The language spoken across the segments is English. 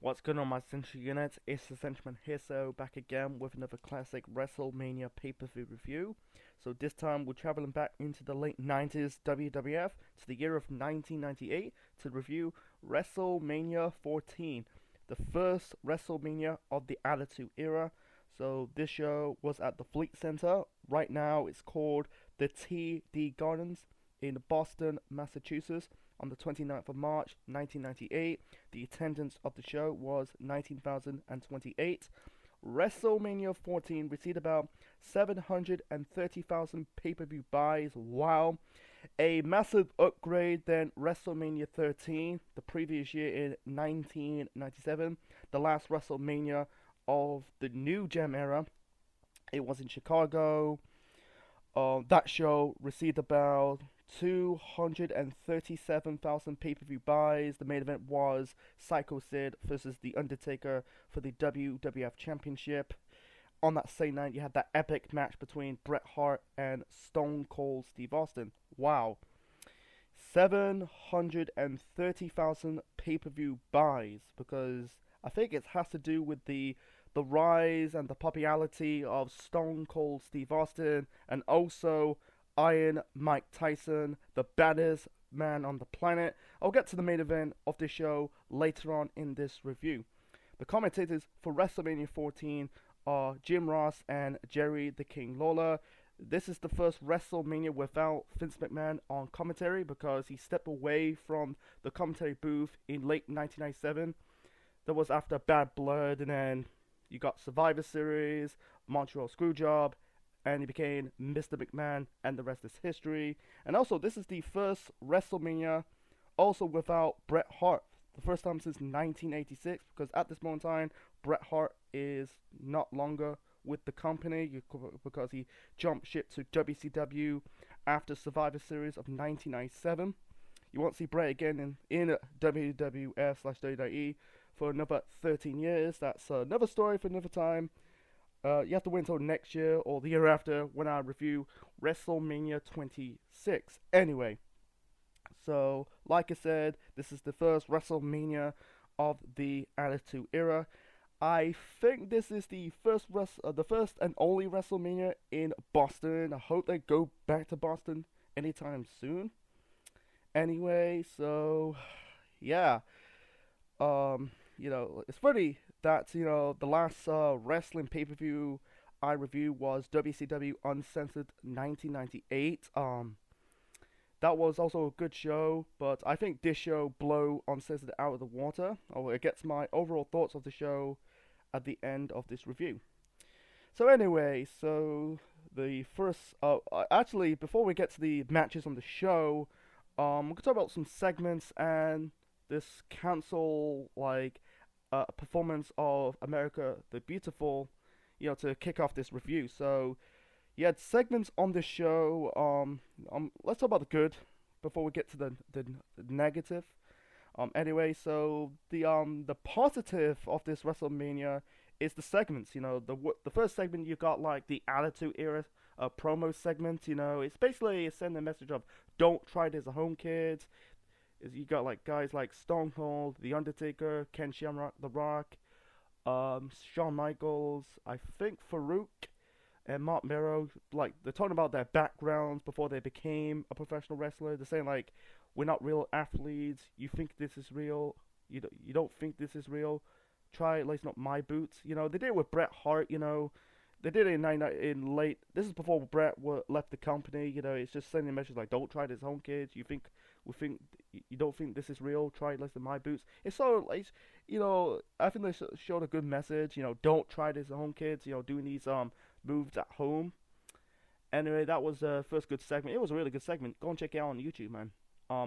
What's going on, my Central Unit? It's the Central here, so back again with another classic WrestleMania pay-per-view review. So this time we're traveling back into the late 90s WWF to the year of 1998 to review WrestleMania 14, the first WrestleMania of the Attitude Era. So this show was at the Fleet Center. Right now it's called the TD Gardens in Boston, Massachusetts on the 29th of March 1998. The attendance of the show was 19,028. WrestleMania 14 received about 730,000 pay-per-view buys. Wow. A massive upgrade than WrestleMania 13, the previous year in 1997, the last WrestleMania of the New Gem era. It was in Chicago. That show received about 237,000 pay-per-view buys. The main event was Psycho Sid versus The Undertaker for the WWF Championship. On that same night, you had that epic match between Bret Hart and Stone Cold Steve Austin. Wow. 730,000 pay-per-view buys, because I think it has to do with the rise and the popularity of Stone Cold Steve Austin and also Iron Mike Tyson, the baddest man on the planet. I'll get to the main event of the show later on in this review. The commentators for WrestleMania 14 are Jim Ross and Jerry the King Lawler. This is the first WrestleMania without Vince McMahon on commentary because he stepped away from the commentary booth in late 1997. That was after Bad Blood, and then you got Survivor Series, Montreal Screwjob, and he became Mr. McMahon, and the rest is history. And also, this is the first WrestleMania also without Bret Hart. The first time since 1986, because at this moment in time, Bret Hart is not longer with the company because he jumped ship to WCW after Survivor Series of 1997. You won't see Bret again in WWF/WWE for another 13 years. That's another story for another time. You have to wait until next year or the year after when I review WrestleMania 26. Anyway, so like I said, this is the first WrestleMania of the Attitude Era. I think this is the first and only WrestleMania in Boston. I hope they go back to Boston anytime soon. Anyway, so yeah, it's funny that the last wrestling pay per view I reviewed was WCW Uncensored 1998. That was also a good show, but I think this show blew Uncensored out of the water. Oh, it gets my overall thoughts of the show at the end of this review. So anyway, the first, actually, before we get to the matches on the show, we're gonna talk about some segments and this cancel performance of America the Beautiful, to kick off this review. So you had segments on the show. Let's talk about the good before we get to the negative. Anyway, so the positive of this WrestleMania is the segments. The first segment you got like the Attitude Era promo segment. It's basically sending a message of don't try this at home, kids. You got like guys like Stone Cold, The Undertaker, Ken Shamrock, The Rock, Shawn Michaels, I think Farouk, and Mark Mero. Like they're talking about their backgrounds before they became a professional wrestler. They're saying like, we're not real athletes. You think this is real? You don't think this is real? Try it. Lacing up my boots. They did it with Bret Hart. They did it in late. This is before Bret left the company. It's just sending a message like, don't try this home, kids. You don't think this is real? Try it less than my boots. It's so like, I think they showed a good message. Don't try this at home, kids. Doing these moves at home. Anyway, that was the first good segment. It was a really good segment. Go and check it out on YouTube, man.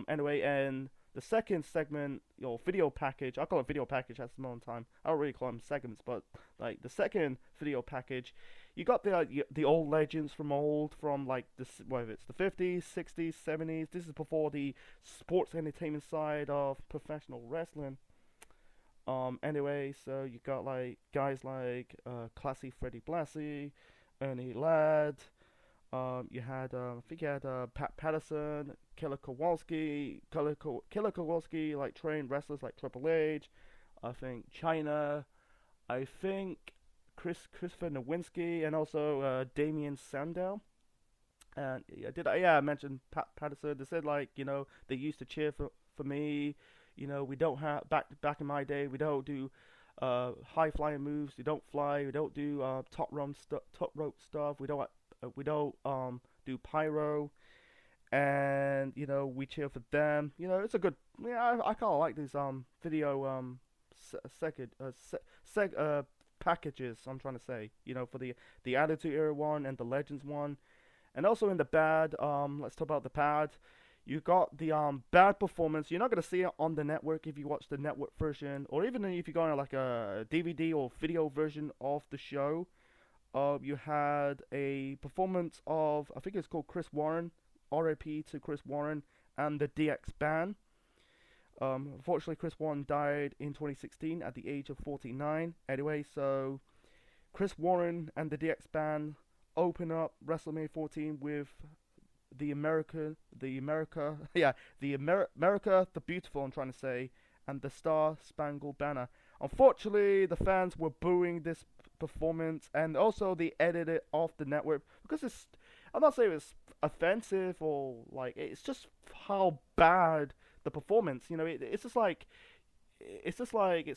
Anyway, and the second segment, video package. I call it video package at the moment in time. I don't really call them segments, but like the second video package, you got the old legends from like whether it's the 50s, 60s, 70s. This is before the sports entertainment side of professional wrestling. Anyway, so you got like guys like Classy Freddie Blassie, Ernie Ladd. I think you had Pat Patterson, Killer Kowalski, like trained wrestlers like Triple H, I think China. I think Christopher Nowinski and also Damien Sandow. And yeah, I mentioned Patterson? They said like they used to cheer for me. We don't have back in my day. We don't do high flying moves. We don't fly. We don't do top rope stuff. We don't do pyro. And we cheer for them. It's a good. Yeah, I kind of like these video second packages. I'm trying to say. For the Attitude Era one and the Legends one. And also in the bad, let's talk about the bad. You got the bad performance. You're not gonna see it on the network if you watch the network version, or even if you go on like a DVD or video version of the show. You had a performance of I think it's called Chris Warren, R.I.P. to Chris Warren and the DX Band. Unfortunately, Chris Warren died in 2016 at the age of 49. Anyway, so Chris Warren and the DX Band open up WrestleMania 14 with yeah, America the Beautiful. I'm trying to say, and the Star Spangled Banner. Unfortunately, the fans were booing this performance, and also they edited it off the network because it's. I'm not saying it's offensive or like it's just how bad the performance. It's just like it's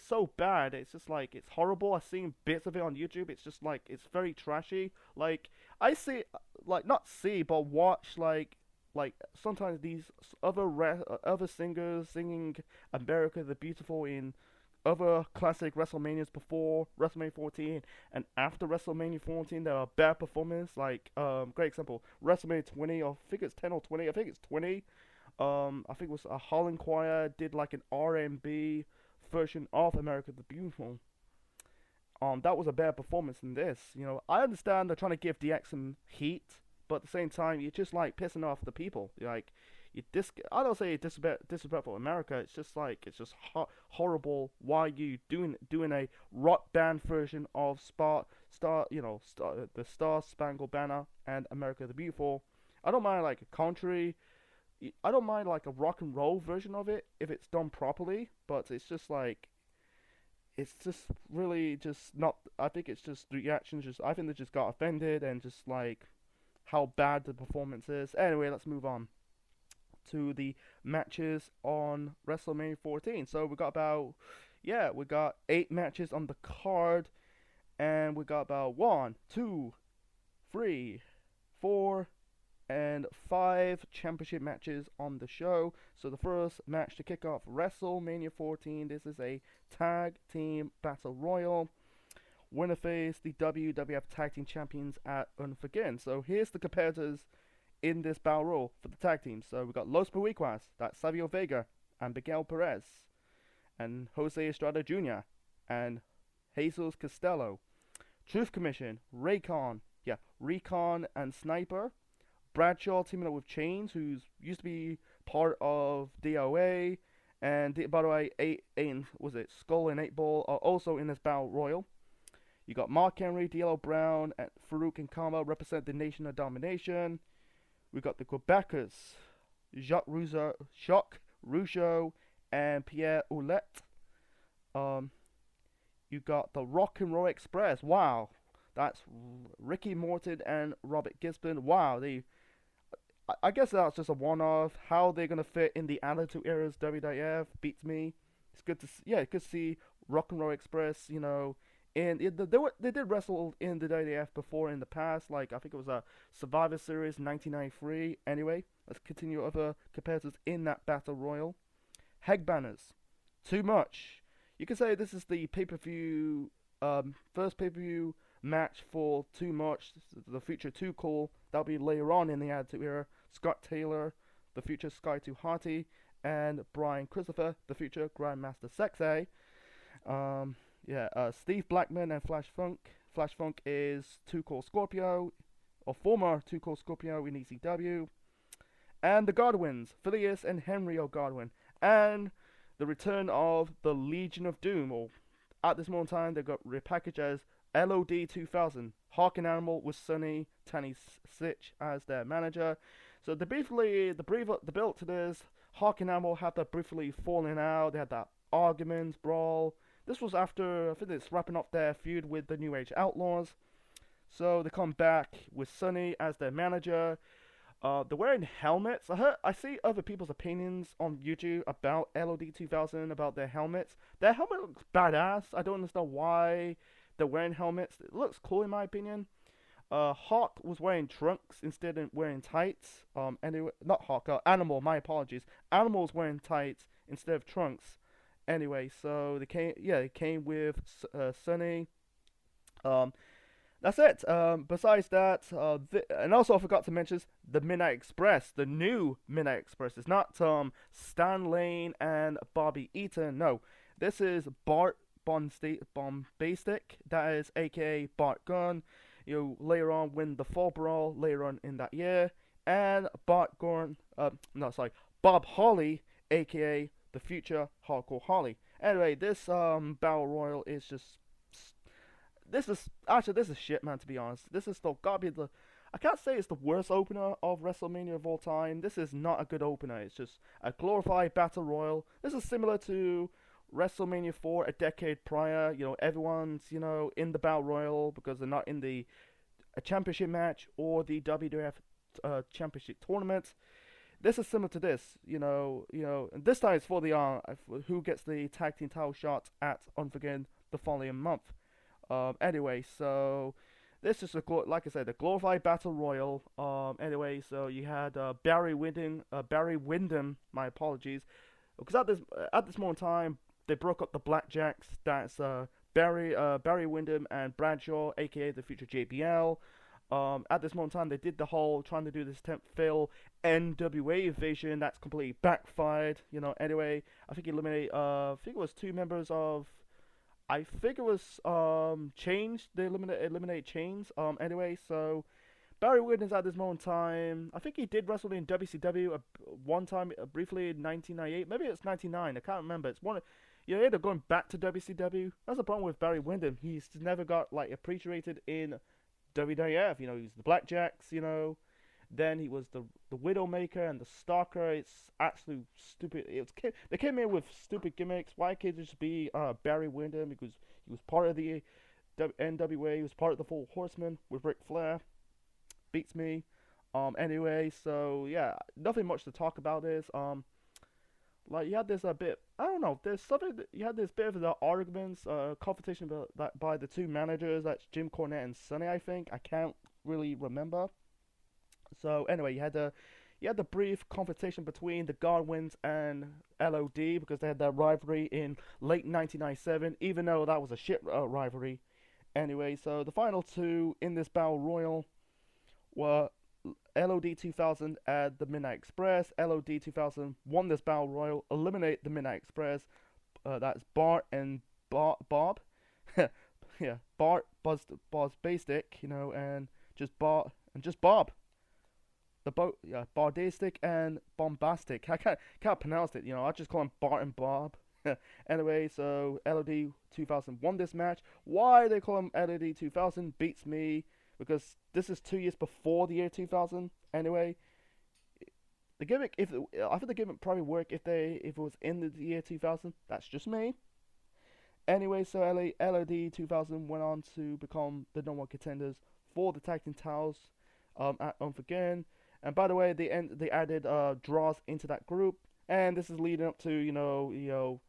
so bad. It's just like it's horrible. I've seen bits of it on YouTube. It's just like it's very trashy. Like I see, like not see, but watch like sometimes these other singers singing "America the Beautiful" in other classic WrestleManias before WrestleMania 14 and after WrestleMania 14. There are bad performances. Like great example, WrestleMania 20. Or I think it's 10 or 20. I think it's 20. I think it was a Holland Choir did like an R&B version of America the Beautiful. That was a bad performance in this. I understand they're trying to give DX some heat, but at the same time, you're just like pissing off the people. Like, I don't say disrespectful America. It's just like it's just horrible. Why are you doing a rock band version of the Star Spangled Banner and America the Beautiful? I don't mind like a country. I don't mind like a rock and roll version of it if it's done properly, but it's just like it's just really just not. I think it's just the reactions. I think they just got offended and just like how bad the performance is. Anyway, let's move on to the matches on WrestleMania 14. So we got 8 matches on the card, and we got about 1, 2, 3, 4, and 5 championship matches on the show. So the first match to kick off WrestleMania 14, this is a tag team battle royal. Winner face the WWF Tag Team Champions at Unforgiven. So here's the competitors in this battle royal for the tag teams. So we got Los Boricuas, that's Savio Vega and Miguel Perez, and Jose Estrada Jr. and Jesus Costello. Truth Commission, Recon and Sniper. Bradshaw teaming up with Chains, who's used to be part of DOA, and by the way, Skull and 8 Ball are also in this battle royal. You got Mark Henry, D'Lo Brown, and Farouk and Kama represent the Nation of Domination. We got the Quebecers, Jacques Rougeau, and Pierre Ouellette. You got the Rock and Roll Express. Wow, that's Ricky Morton and Robert Gisborne. Wow, I guess that's just a one-off. How they're gonna fit in the Attitude Era's WWF beats me. It's good to see, good to see Rock and Roll Express. And they did wrestle in the WWF before in the past. Like I think it was a Survivor Series 1993. Anyway, let's continue other competitors in that battle royal. Headbangers, Too Much. You could say this is the pay-per-view first pay-per-view match for Too Much. The future Too Cool. That'll be later on in the Attitude Era. Scott Taylor, the future Sky Too Hearty, and Brian Christopher, the future Grandmaster Sexay. Steve Blackman and Flash Funk. Flash Funk is Too Cool Scorpio, or former Too Cool Scorpio in ECW. And the Godwins, Phileas and Henry O'Godwin. And the return of the Legion of Doom, or at this moment in time, they got repackaged as LOD 2000. Hawk and Animal with Sonny Tanny Sitch as their manager. So the build to this, Hawk and Animal had that briefly falling out. They had that argument, brawl. This was after I think it's wrapping up their feud with the New Age Outlaws. So they come back with Sonny as their manager. They're wearing helmets. I see other people's opinions on YouTube about LOD 2000 about their helmets. Their helmet looks badass. I don't understand why they're wearing helmets. It looks cool in my opinion. Hawk was wearing trunks instead of wearing tights. Anyway, not Hawk. Animal. My apologies. Animal was wearing tights instead of trunks. Anyway, so they came. Yeah, they came with Sunny. Um, that's it. Besides that, and also I forgot to mention the Midnight Express, the new Midnight Express. It's not Stan Lane and Bobby Eaton. No, this is Bart Bombastic. That is AKA Bart Gunn. Later on win the Fall Brawl later on in that year, and Bart Gorn. No, sorry, Bob Holly, AKA the future Hardcore Holly. Anyway, this Battle Royal is just this is shit, man. To be honest, this is still gotta be the. I can't say it's the worst opener of WrestleMania of all time. This is not a good opener. It's just a glorified battle royal. This is similar to WrestleMania 4 a decade prior. Everyone's in the battle royal because they're not in the a championship match or the WWF championship tournament. This is similar to this. And this time it's for the who gets the tag team title shot at Unforgiven the following month. Anyway, so this is like I said, the glorified battle royal. Anyway, so you had Barry Windham. My apologies, because at this moment in time they broke up the Blackjacks. That's Barry Windham and Bradshaw, aka the future JBL. At this moment in time, they did the whole trying to do this temp fill NWA invasion. That's completely backfired. Anyway, I think he eliminated. I think it was two members of. I think it was Change. They eliminate Chains. Anyway, so Barry Windham's at this moment in time. I think he did wrestle in WCW one time briefly in 1998. Maybe it's 99. I can't remember. It's one. He ended up going back to WCW. That's the problem with Barry Windham. He's never got appreciated in WWF. He's the Blackjacks. Then he was the Widowmaker and the Stalker. It's absolute stupid. They came in with stupid gimmicks. Why can't it just be Barry Windham? Because he was part of the NWA. He was part of the Four Horsemen with Ric Flair. Beats me. Anyway, so yeah, nothing much to talk about this. You had this a bit. I don't know. There's something. You had this bit of the arguments, confrontation about that by the two managers. That's Jim Cornette and Sonny. I think I can't really remember. So anyway, you had the brief confrontation between the Godwins and LOD because they had that rivalry in late 1997, even though that was a shit rivalry. Anyway, so the final two in this battle royal were LOD 2000 and the Midnight Express. LOD 2000 won this battle royal, eliminate the Midnight Express. That's Bart and Bob. Yeah, Bart, Buzz Basic, and just Bart and just Bob. Bardistic and Bombastic. I can't pronounce it. I just call them Bart and Bob. Anyway, so LOD 2000 won this match. Why they call them LOD 2000 beats me because this is 2 years before the year 2000. Anyway, the gimmick I think the gimmick probably work if it was in the year 2000. That's just me. Anyway, so LOD 2000 went on to become the number one contenders for the tag team titles at Unforgiven. And by the way, they added draws into that group, and this is leading up to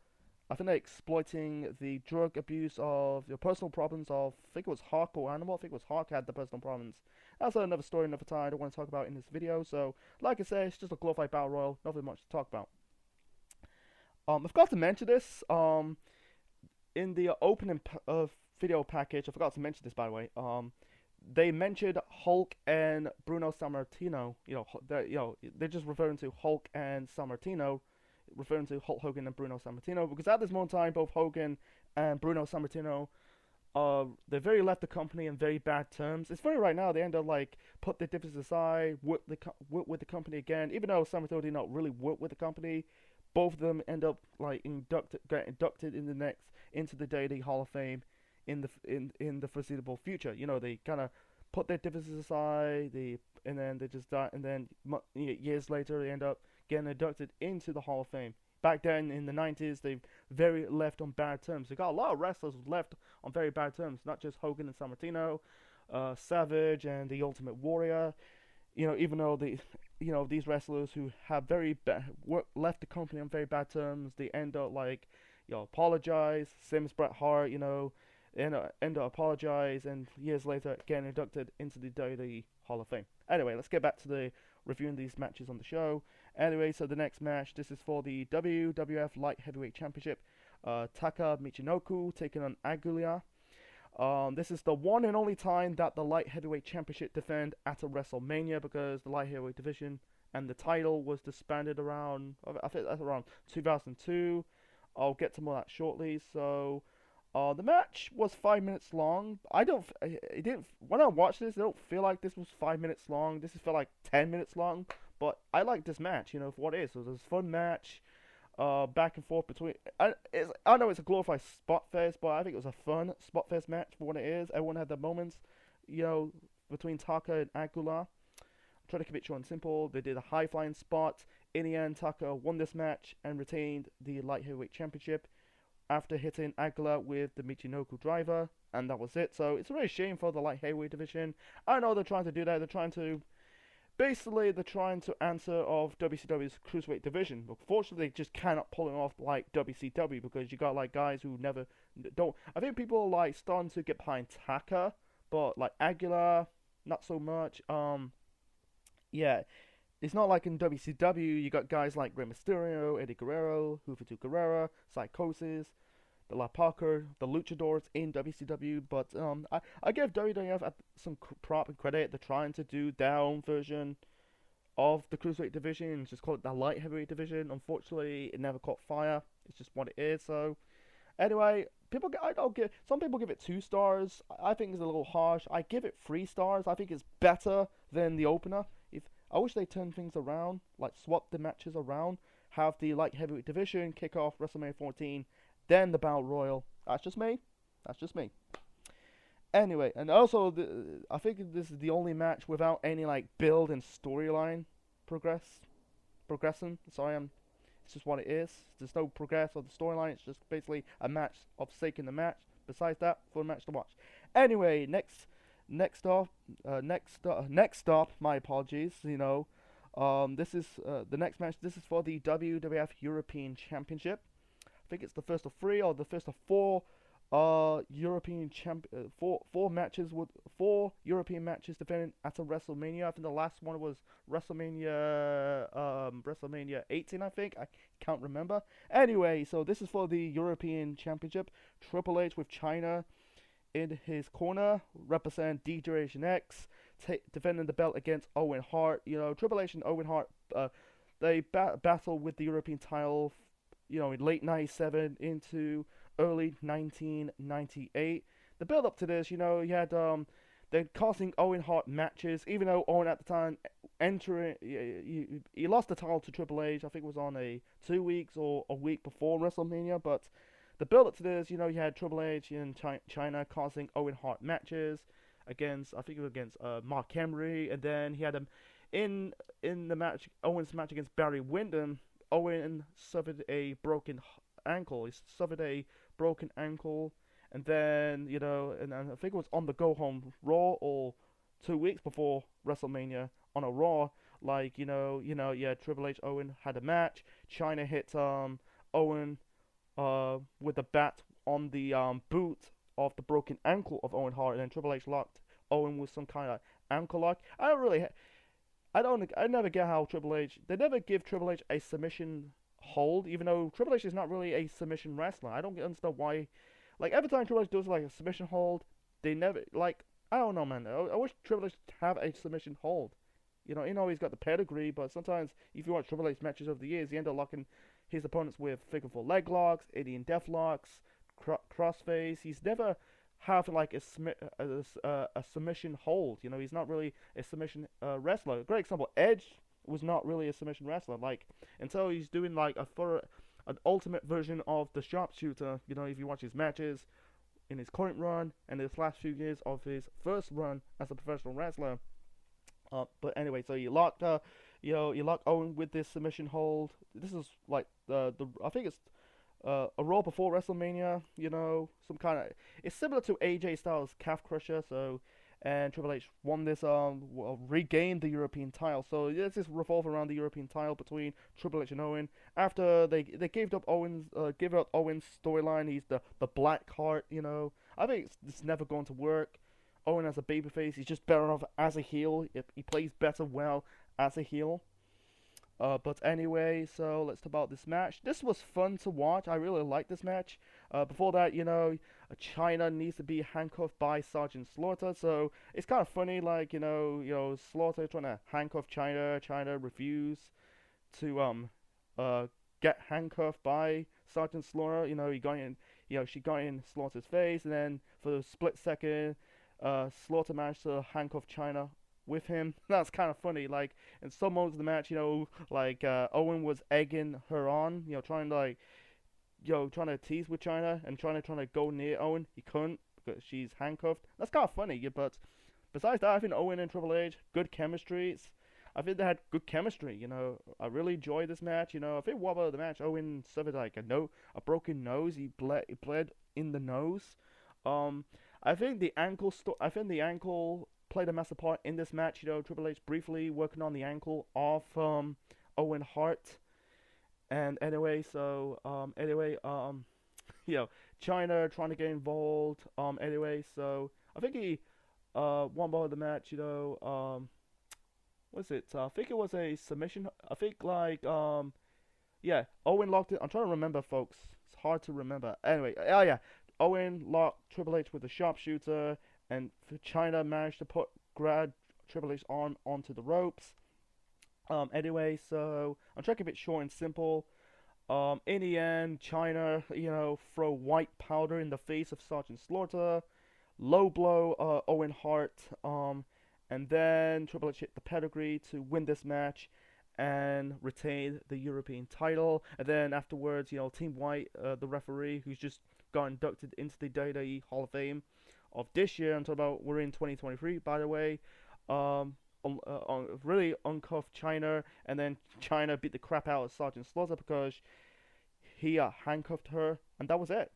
I think they're exploiting the drug abuse of your personal problems of I think it was Hawk or Animal. I think it was Hawk had the personal problems. That's another story, another time. I don't want to talk about in this video. So, like I said, it's just a glorified battle royal. Nothing much to talk about. I forgot to mention this. In the opening video package, I forgot to mention this by the way. They mentioned Hulk and Bruno Sammartino. They're just referring to Hulk and Sammartino, referring to Hulk Hogan and Bruno Sammartino, because at this moment in time, both Hogan and Bruno Sammartino, they very left the company in very bad terms. It's funny right now they end up put their differences aside, work with the company again. Even though Sammartino did not really work with the company, both of them end up get inducted into the Deity Hall of Fame in the foreseeable future. They kind of put their differences aside, and then they just die, and then years later they end up getting inducted into the Hall of Fame back then in the 90s, they very left on bad terms. They got a lot of wrestlers left on very bad terms, not just Hogan and Sammartino, Savage and the Ultimate Warrior. Even though these wrestlers who have left the company on very bad terms, they end up like, apologize. Same as Bret Hart, end up apologize, and years later getting inducted into the WWE Hall of Fame. Anyway, let's get back to the reviewing these matches on the show. Anyway, so the next match, this is for the WWF Light Heavyweight Championship. Taka Michinoku taking on Aguilar. This is the one and only time that the Light Heavyweight Championship defend at a WrestleMania, because the Light Heavyweight division and the title was disbanded around, I think that's around 2002. I'll get to more of that shortly. So, the match was 5 minutes long. It didn't. When I watched this, I don't feel like this was 5 minutes long. This felt like 10 minutes long. But I like this match, for what it is. So it was a fun match. Back and forth between. I know it's a glorified spot fest, but I think it was a fun spot fest match for what it is. Everyone had their moments, between Taka and Aguilar. Try to keep it short and simple. They did a high flying spot. In the end, Taka won this match and retained the Light Heavyweight Championship after hitting Aguilar with the Michinoku driver, and that was it. So it's a really shame for the Light Heavyweight division. I know they're trying to do that. They're trying to answer of WCW's Cruiserweight division. But fortunately, they just cannot pull it off like WCW, because you got like guys who never don't. I think people are like starting to get behind Taka, but like Aguilar, not so much. Yeah, it's not like in WCW. You got guys like Rey Mysterio, Eddie Guerrero, Juventud Guerrera, Psychosis, the La Parker, the Luchadors in WCW, but I give WWF some prop and credit. They're trying to do their own version of the Cruiserweight division and just call it the Light Heavyweight division. Unfortunately, it never caught fire. It's just what it is. So, anyway, some people give it 2 stars. I think it's a little harsh. I give it 3 stars. I think it's better than the opener. I wish they turned things around, like swap the matches around, have the Light Heavyweight division kick off WrestleMania 14. Then the Battle Royal. That's just me. Anyway, and also, I think this is the only match without any like build and storyline progressing. It's just what it is. There's no progress of the storyline. It's just basically a match of sake in the match. Besides that, fun match to watch. Anyway, next stop. My apologies. This is the next match. This is for the WWF European Championship. I think it's the first of 3 or the first of 4 European four European matches defended at a WrestleMania. I think the last one was WrestleMania 18, I think. I can't remember. Anyway, so this is for the European Championship. Triple H with China in his corner, represent D-Generation X, defending the belt against Owen Hart. Triple H and Owen Hart, they battled with the European title, in late 97 into early 1998. The build up to this, you had they're costing Owen Hart matches, even though Owen at the time he lost the title to Triple H. I think it was on a 2 weeks or a week before WrestleMania, but the build up to this, you had Triple H in China causing Owen Hart matches against, I think it was against Mark Henry, and then he had him in the match, Owen's match against Barry Windham. Owen suffered a broken ankle. And then, and I think it was on the go home Raw or 2 weeks before WrestleMania on a Raw. Like, Triple H Owen had a match. China hit Owen with a bat on the boot of the broken ankle of Owen Hart, and then Triple H locked Owen with some kind of ankle lock. I never get how they never give Triple H a submission hold, even though Triple H is not really a submission wrestler. I don't understand why. Like, every time Triple H does like a submission hold, they never, like, I don't know, man. I wish Triple H have a submission hold. He's got the pedigree, but sometimes if you watch Triple H matches over the years, he end up locking his opponents with figure 4 leg locks, Indian death locks, crossface. He's never have like a submission hold. He's not really a submission wrestler. A great example, Edge was not really a submission wrestler. Like, until he's doing like an ultimate version of the sharpshooter. If you watch his matches in his current run and his last few years of his first run as a professional wrestler. But anyway, so he locked you lock Owen with this submission hold. This is like the I think it's a Raw before WrestleMania. Some kind of it's similar to AJ Styles' calf crusher. So, and Triple H won this regained the European title. So it's just revolve around the European title between Triple H and Owen. After they gave up Owen's storyline. He's the black heart. I think it's never going to work. Owen as a babyface, he's just better off as a heel. He plays better well as a heel. But anyway, so let's talk about this match. This was fun to watch. I really liked this match. Before that, China needs to be handcuffed by Sergeant Slaughter, so it's kind of funny. Like Slaughter trying to handcuff China. China refused to get handcuffed by Sergeant Slaughter. She got in Slaughter's face, and then for a split second, Slaughter managed to handcuff China with him. That's kind of funny. Like in some moments of the match, Owen was egging her on, trying to tease with China and trying to go near Owen. He couldn't because she's handcuffed. That's kind of funny. Yeah, but besides that, I think Owen and Triple H good chemistry. I think they had good chemistry. I really enjoyed this match. I think what about the match? Owen suffered like a broken nose. He bled in the nose. Um, I think the ankle played a massive part in this match. Triple H briefly working on the ankle of Owen Hart. And China trying to get involved. I think he won part of the match. Was it? I think it was a submission. I think yeah, Owen locked it. I'm trying to remember, folks. It's hard to remember. Anyway, oh yeah, Owen locked Triple H with a sharpshooter, and China managed to grab Triple H's arm onto the ropes. So I'm trying to keep it short and simple. In the end, China, throw white powder in the face of Sergeant Slaughter, low blow Owen Hart, and then Triple H hit the pedigree to win this match and retain the European title. And then afterwards, Team White, the referee, who's just got inducted into the WWE Hall of Fame of this year. I'm talking about we're in 2023, by the way. Really uncuffed China, and then China beat the crap out of Sergeant Slaughter because he handcuffed her, and that was it.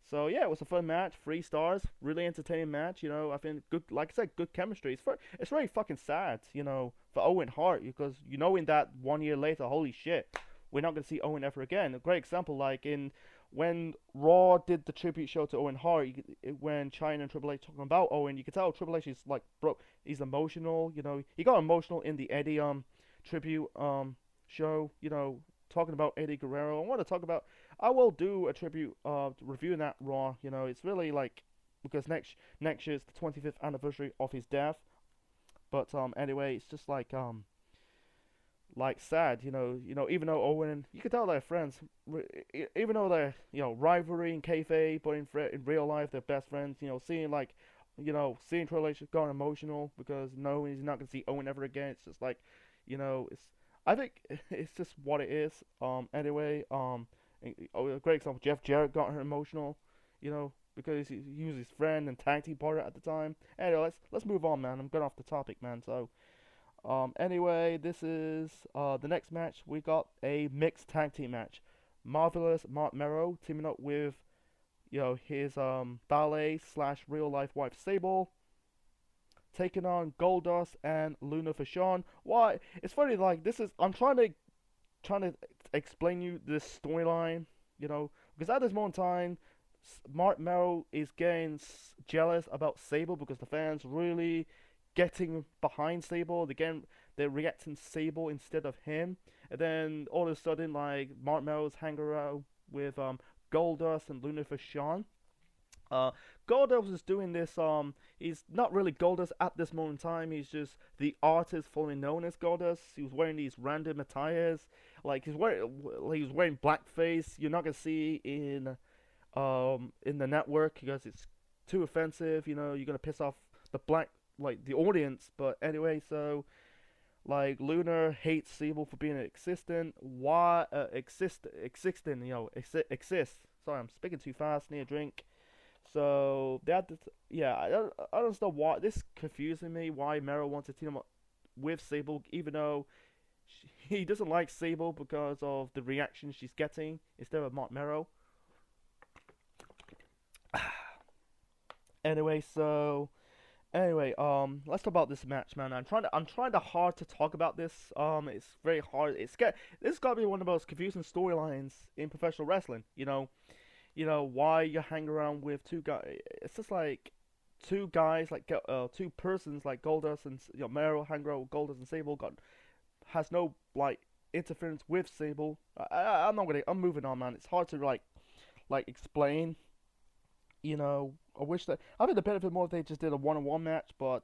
So yeah, it was a fun match, 3 stars, really entertaining match. I think good, like I said, good chemistry. It's very fucking sad, for Owen Hart because in that 1 year later, holy shit, we're not gonna see Owen ever again. A great example, like in when Raw did the tribute show to Owen Hart, when China and Triple H talking about Owen, you could tell Triple H is like broke. He's emotional. He got emotional in the Eddie tribute show. Talking about Eddie Guerrero. I will do a tribute reviewing that Raw. It's really like because next year is the 25th anniversary of his death. But anyway, it's just like sad, even though Owen, you can tell they're friends, even though they're, rivalry in kayfabe, but in real life they're best friends. Seeing Triple H going emotional because no, he's not gonna see Owen ever again. It's just like, it's, I think it's just what it is. A great example, Jeff Jarrett got her emotional, because he was his friend and tag team partner at the time. Anyway, let's move on, man. I'm going off the topic, man. So. Anyway, this is the next match. We got a mixed tag team match. Marvelous Mark Merrow teaming up with his ballet slash real life wife Sable, taking on Goldust and Luna Vachon. Why? It's funny. Like I'm trying to explain you this storyline. Because at this moment in time, Mark Merrow is getting jealous about Sable because the fans really getting behind Sable. They're reacting Sable instead of him. And then all of a sudden, like Mark Merrow's hanging around with Goldust and Luna Vachon. Goldust is doing this. He's not really Goldust at this moment in time. He's just the artist formerly known as Goldust. He was wearing these random attires. Like he was wearing blackface. You're not gonna see in the network because it's too offensive. You're gonna piss off the audience. But anyway, so like Luna hates Sable for being existent. Why existing? Exist. Sorry, I'm speaking too fast. Need a drink. So yeah, I don't understand why this confusing me. Why Mero wants to team up with Sable, even though he doesn't like Sable because of the reaction she's getting instead of Mark Merrow. Anyway, let's talk about this match, man. I'm trying to hard to talk about this. It's very hard. This got to be one of the most confusing storylines in professional wrestling. Why you hang around with two guys? It's just like two guys, like two persons, like Goldust and Merrow hang around with Goldust and Sable. Got has no like interference with Sable. I'm not gonna. I'm moving on, man. It's hard to like explain. I wish that I think the benefit more if they just did a one-on-one match, but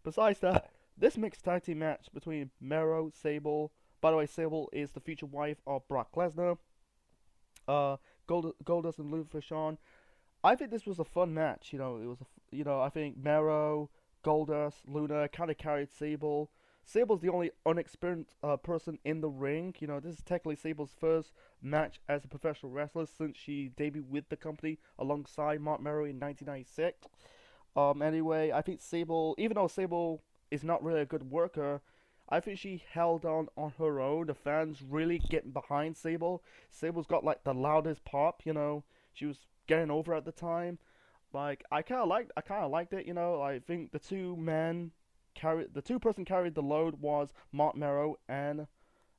besides that, this mixed tag team match between Mero, Sable. By the way, Sable is the future wife of Brock Lesnar. Uh, Goldust and Luther Sean. I think this was a fun match. It was I think Mero, Goldust, Luna kind of carried Sable. Sable's the only unexperienced person in the ring. This is technically Sable's first match as a professional wrestler since she debuted with the company alongside Mark Merrow in 1996. Anyway, I think Sable, even though Sable is not really a good worker, I think she held on her own. The fans really getting behind Sable. Sable's got like the loudest pop. She was getting over at the time. Like I kind of liked it. I think the two-person carried the load was Mark Merrow and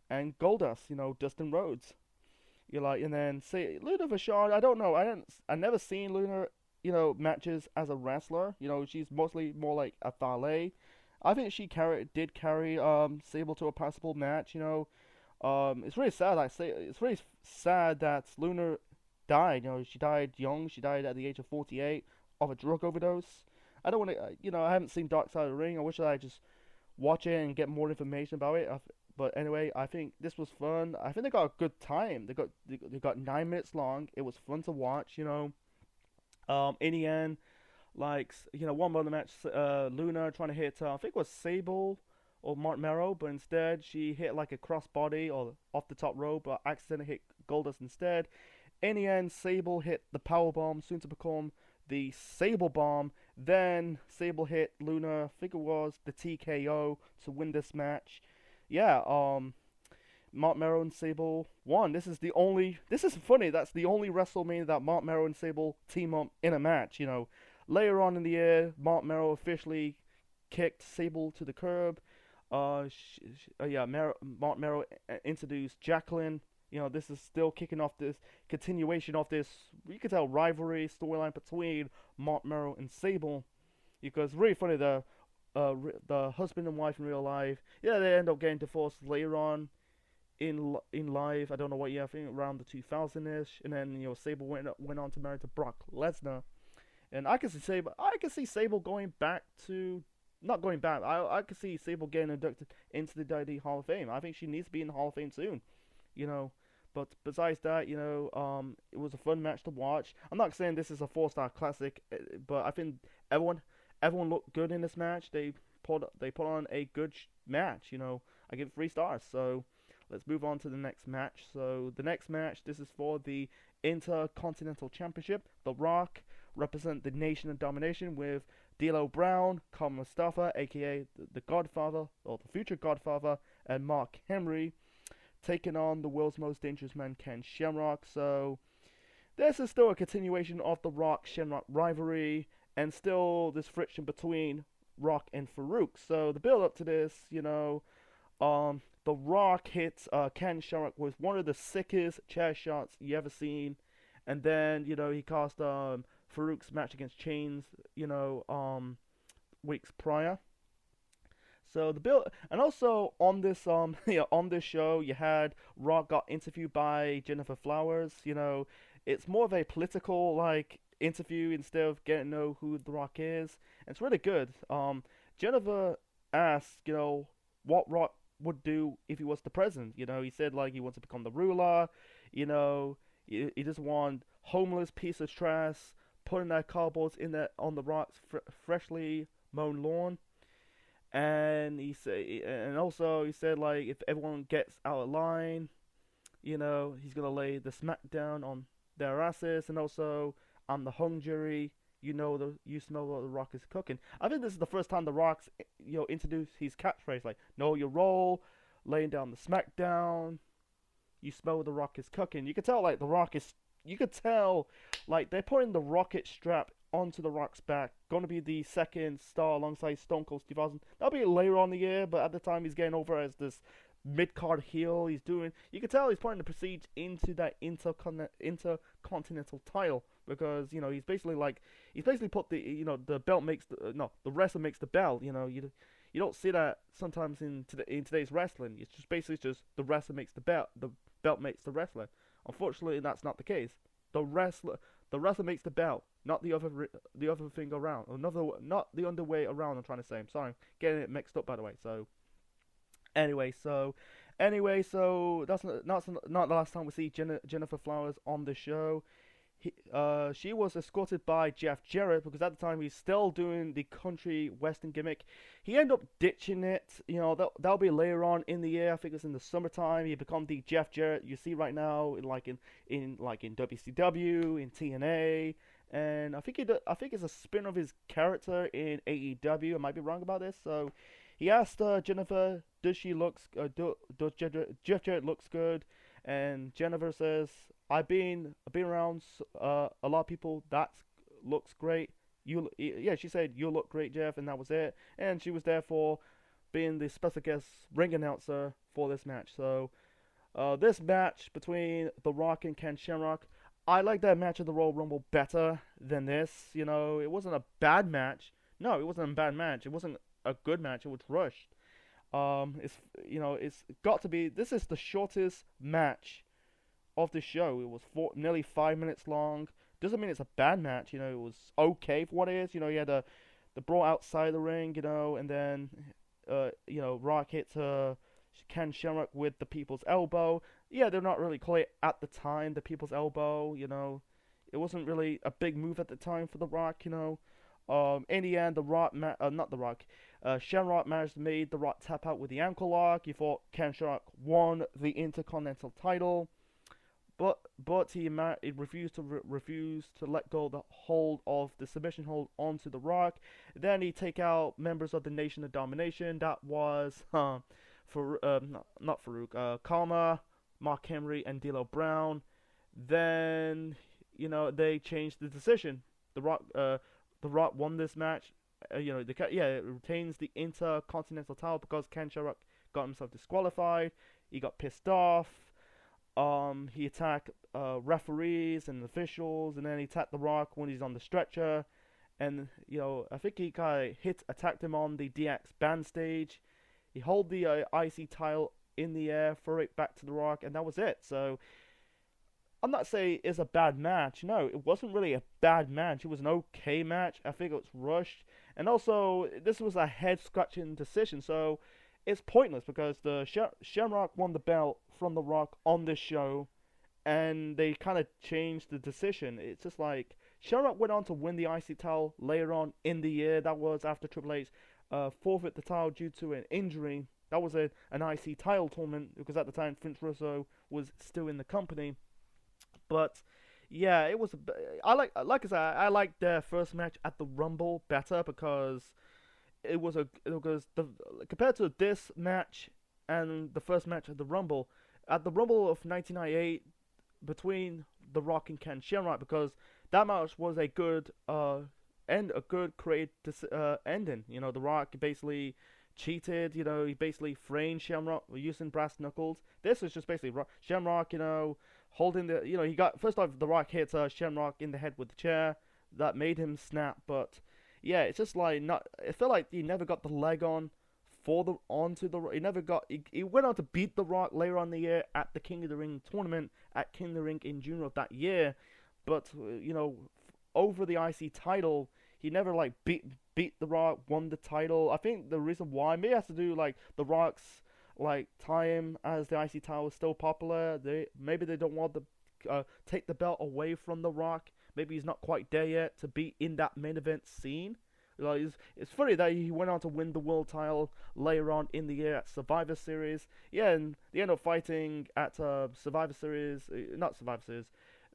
Goldust. Dustin Rhodes. And then say Luna Vachon. I don't know. I never seen Luna. Matches as a wrestler. She's mostly more like a valet. I think she did carry Sable to a passable match. It's really sad. It's really sad that Luna died. She died young. She died at the age of 48 of a drug overdose. I don't want to. I haven't seen Dark Side of the Ring. I wish I just watch it and get more information about it. But anyway, I think this was fun. I think they got a good time. They got 9 minutes long. It was fun to watch. In the end, like one more match, Luna trying to hit I think it was Sable or Mark Merrow, but instead she hit like a crossbody or off the top rope, but accidentally hit Goldust instead. In the end, Sable hit the power bomb, soon to become the Sable Bomb. Then Sable hit Luna, I think it was the TKO to win this match. Yeah, Mark Merrow and Sable won. This is funny. That's the only WrestleMania that Mark Merrow and Sable team up in a match. Later on in the year, Mark Merrow officially kicked Sable to the curb. Mark Merrow introduced Jacqueline. This is still kicking off this continuation of this, you could tell, rivalry storyline between Mark Merrow and Sable. Because it's really funny, the husband and wife in real life, they end up getting divorced later on in life. I don't know what year, I think around the 2000-ish. And then, Sable went on to marry to Brock Lesnar. And I can see Sable going back to, not going back, I can see Sable getting inducted into the WWE Hall of Fame. I think she needs to be in the Hall of Fame soon. But besides that, it was a fun match to watch. I'm not saying this is a 4-star classic, but I think everyone looked good in this match. They put on a good match. I give it 3 stars. So let's move on to the next match. So the next match, this is for the Intercontinental Championship. The Rock represent the Nation of Domination with D'Lo Brown, Kama Mustafa, aka the Godfather or the future Godfather, and Mark Henry, taking on the world's most dangerous man, Ken Shamrock. So this is still a continuation of the Rock Shamrock rivalry, and still this friction between Rock and Farouk. So the build up to this, the Rock hits Ken Shamrock with one of the sickest chair shots you ever seen, and then he caused Farouk's match against Chains, weeks prior. So the build, and also on this on this show, you had Rock got interviewed by Jennifer Flowers. It's more of a political like interview instead of getting to know who the Rock is. And it's really good. Jennifer asked, what Rock would do if he was the president. He said like he wants to become the ruler. He just want homeless piece of trash putting their cardboards in there on the Rock's freshly mown lawn. And he said like if everyone gets out of line, he's gonna lay the smackdown on their asses. And also, I'm the hung jury. You smell what the Rock is cooking. I think this is the first time the Rock's introduced his catchphrase like know your role, laying down the SmackDown. You smell the Rock is cooking. You could tell like the Rock is. You could tell like they're putting the rocket strap onto the Rock's back. Going to be the second star alongside Stone Cold 2000. That'll be later on the year, but at the time he's getting over as this mid-card heel. He's doing. You can tell he's putting the prestige into that intercontinental title because he's basically put the the belt makes the no the wrestler makes the belt. You don't see that sometimes in today's wrestling. It's just basically just the wrestler makes the belt. The belt makes the wrestler. Unfortunately, that's not the case. The wrestler makes the belt, not the other thing around. Not the other way around. I'm trying to say. I'm sorry, getting it mixed up by the way. So anyway, that's not the last time we see Jennifer Flowers on the show. She was escorted by Jeff Jarrett because at the time he's still doing the country western gimmick. He ended up ditching it. That'll be later on in the year. I think it's in the summertime. He become the Jeff Jarrett you see right now, in WCW, in TNA, and I think it's a spin of his character in AEW. I might be wrong about this. So he asked Jennifer, "Does she looks? Does Jeff Jarrett looks good?" And Jennifer says, I've been around a lot of people that looks great. She said you look great, Jeff, and that was it. And she was there for being the special guest ring announcer for this match. So this match between The Rock and Ken Shamrock, I like that match of the Royal Rumble better than this. It wasn't a bad match. No, it wasn't a bad match. It wasn't a good match. It was rushed. It's got to be. This is the shortest match of the show. It was nearly 5 minutes long. Doesn't mean it's a bad match. It was okay for what it is. You had the brawl outside the ring. And then Rock hit Ken Shamrock with the People's Elbow. Yeah, they're not really clear at the time. The People's Elbow. It wasn't really a big move at the time for the Rock. In the end, Shamrock managed to make the Rock tap out with the ankle lock. He thought Ken Shamrock won the Intercontinental title, but he refused to let go of the hold of the submission hold onto the Rock. Then he take out members of the Nation of Domination. That was not Farouk, Kama, Mark Henry, and D'Lo Brown. Then they changed the decision. The Rock won this match. It retains the Intercontinental title because Ken Shamrock got himself disqualified. He got pissed off. He attacked referees and officials, and then he attacked The Rock when he's on the stretcher. And I think he kind of attacked him on the DX band stage. He held the IC title in the air, threw it back to The Rock, and that was it. So I'm not saying it's a bad match. No, it wasn't really a bad match. It was an okay match. I think it was rushed. And also, this was a head-scratching decision, so it's pointless because the Shamrock won the belt from The Rock on this show, and they kind of changed the decision. It's just like, Shamrock went on to win the IC title later on in the year. That was after Triple H forfeit the title due to an injury. That was an IC title tournament, because at the time, Vince Russo was still in the company. But yeah, it was. I like their first match at the Rumble better because compared to this match and the first match at the Rumble of 1998 between The Rock and Ken Shamrock, because that match was a good creative ending. The Rock basically cheated. He basically framed Shamrock using brass knuckles. This was just basically Shamrock, holding the, he got, first off, The Rock hit Shamrock in the head with the chair. That made him snap, but yeah, it's just like, it felt like he never got the leg on he went on to beat The Rock later on in the year at the King of the Ring tournament at King of the Ring in June of that year, but, over the IC title, he never, beat The Rock, won the title. I think the reason why, maybe it has to do, The Rock's, time as the IC title is still popular. Maybe they don't want to take the belt away from The Rock. Maybe he's not quite there yet to be in that main event scene. It's funny that he went on to win the world title later on in the year at Survivor Series. Yeah, and they ended up fighting at Survivor Series, not Survivor Series,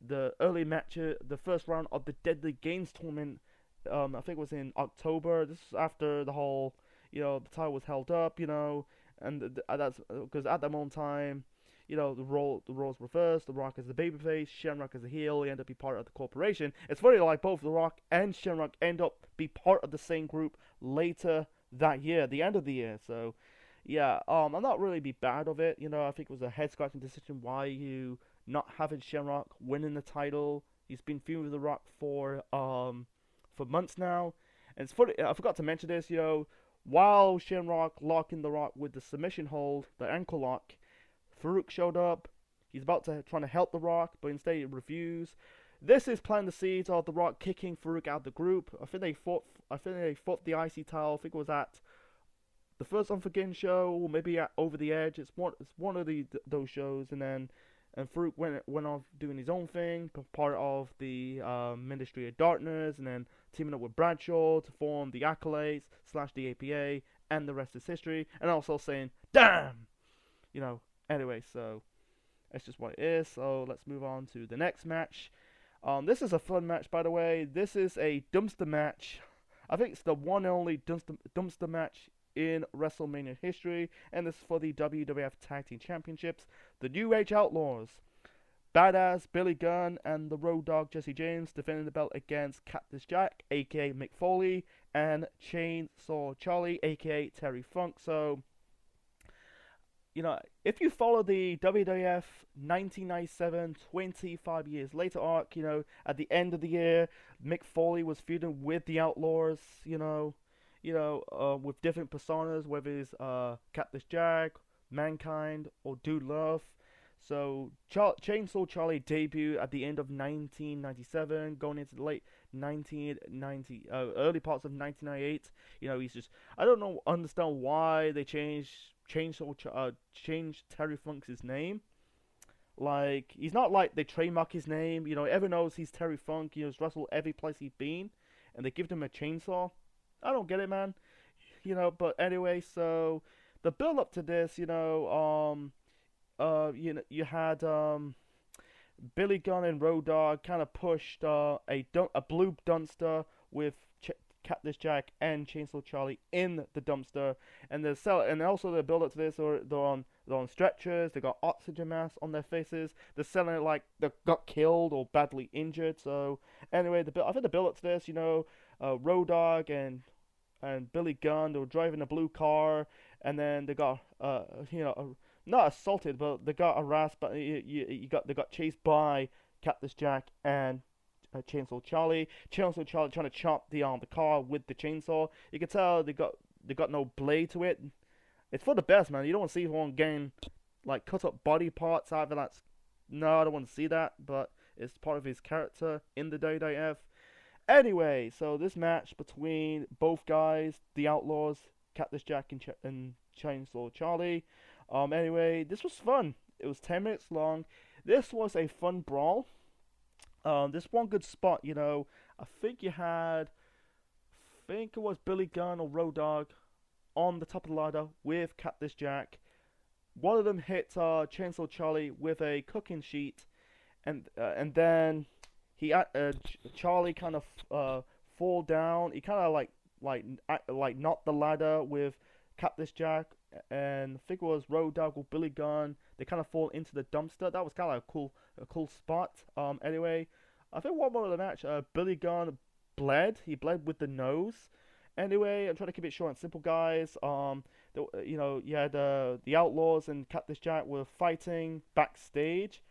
the early match, the first round of the Deadly Games tournament. I think it was in October. This is after the whole, the title was held up, and that's because at that moment in time, the roles reversed. The Rock is the babyface, Shamrock is the heel. He end up be part of the corporation. It's funny, like both The Rock and Shamrock end up be part of the same group later that year, the end of the year. So, yeah, I'm not really be bad of it. I think it was a head scratching decision why you not having Shamrock winning the title. He's been feuding with The Rock for months now. And it's funny, I forgot to mention this, while Shamrock locking The Rock with the submission hold, the ankle lock, Farouk showed up. He's about to trying to help The Rock, but instead he refused. This is planting the seeds of The Rock kicking Farouk out of the group. I think they fought. The IC title. I think it was at the first Unforgiven show, or maybe at Over the Edge. It's one of those shows, and Farouk went off doing his own thing, part of the Ministry of Darkness, and then teaming up with Bradshaw to form the Acolytes / the APA, and the rest is history. And also saying, "Damn," Anyway, so that's just what it is. So let's move on to the next match. This is a fun match, by the way. This is a dumpster match. I think it's the one and only dumpster match in WrestleMania history, and this is for the WWF Tag Team Championships. The New Age Outlaws, Badass Billy Gunn and the Road Dogg Jesse James defending the belt against Cactus Jack, aka Mick Foley, and Chainsaw Charlie, aka Terry Funk. So, if you follow the WWF 1997, 25 years later arc, at the end of the year, Mick Foley was feuding with the Outlaws, with different personas, whether it's Cactus Jack, Mankind, or Dude Love. So Chainsaw Charlie debuted at the end of 1997, going into the late 1990, early parts of 1998. He's just, I don't understand why they changed Terry Funk's name. Like, he's not like they trademark his name. Everyone knows he's Terry Funk. He's wrestled every place he's been, and they give him a chainsaw. I don't get it, man. But anyway, so the build up to this, you had Billy Gunn and Road Dogg kind of pushed a blue dumpster with Cactus Jack and Chainsaw Charlie in the dumpster, and also the build up to this, they're on stretchers, they got oxygen masks on their faces, they're selling it like they got killed or badly injured. So anyway, I think the build up to this, Road Dogg and Billy Gunn, they were driving a blue car, and then they got not assaulted, but they got harassed, but they got chased by Cactus Jack and Chainsaw Charlie. Chainsaw Charlie trying to chop the car with the chainsaw. You can tell they got no blade to it. It's for the best, man. You don't want to see one getting like cut up body parts out of it. No, I don't want to see that, but it's part of his character in the WWF. Anyway, so this match between both guys, the Outlaws, Cactus Jack and Chainsaw Charlie. Anyway, this was fun. It was 10 minutes long. This was a fun brawl. This one good spot, I think it was Billy Gunn or Road Dogg on the top of the ladder with Cactus Jack. One of them hit Chainsaw Charlie with a cooking sheet, and then Charlie kind of fall down. He kind of like knocked the ladder with Cactus Jack, and I think it was Road Dogg or Billy Gunn. They kind of fall into the dumpster. That was kind of a cool spot. Anyway, I think one more of the match, Billy Gunn bled. He bled with the nose. Anyway, I'm trying to keep it short and simple, guys. You had the Outlaws and Cactus Jack were fighting backstage.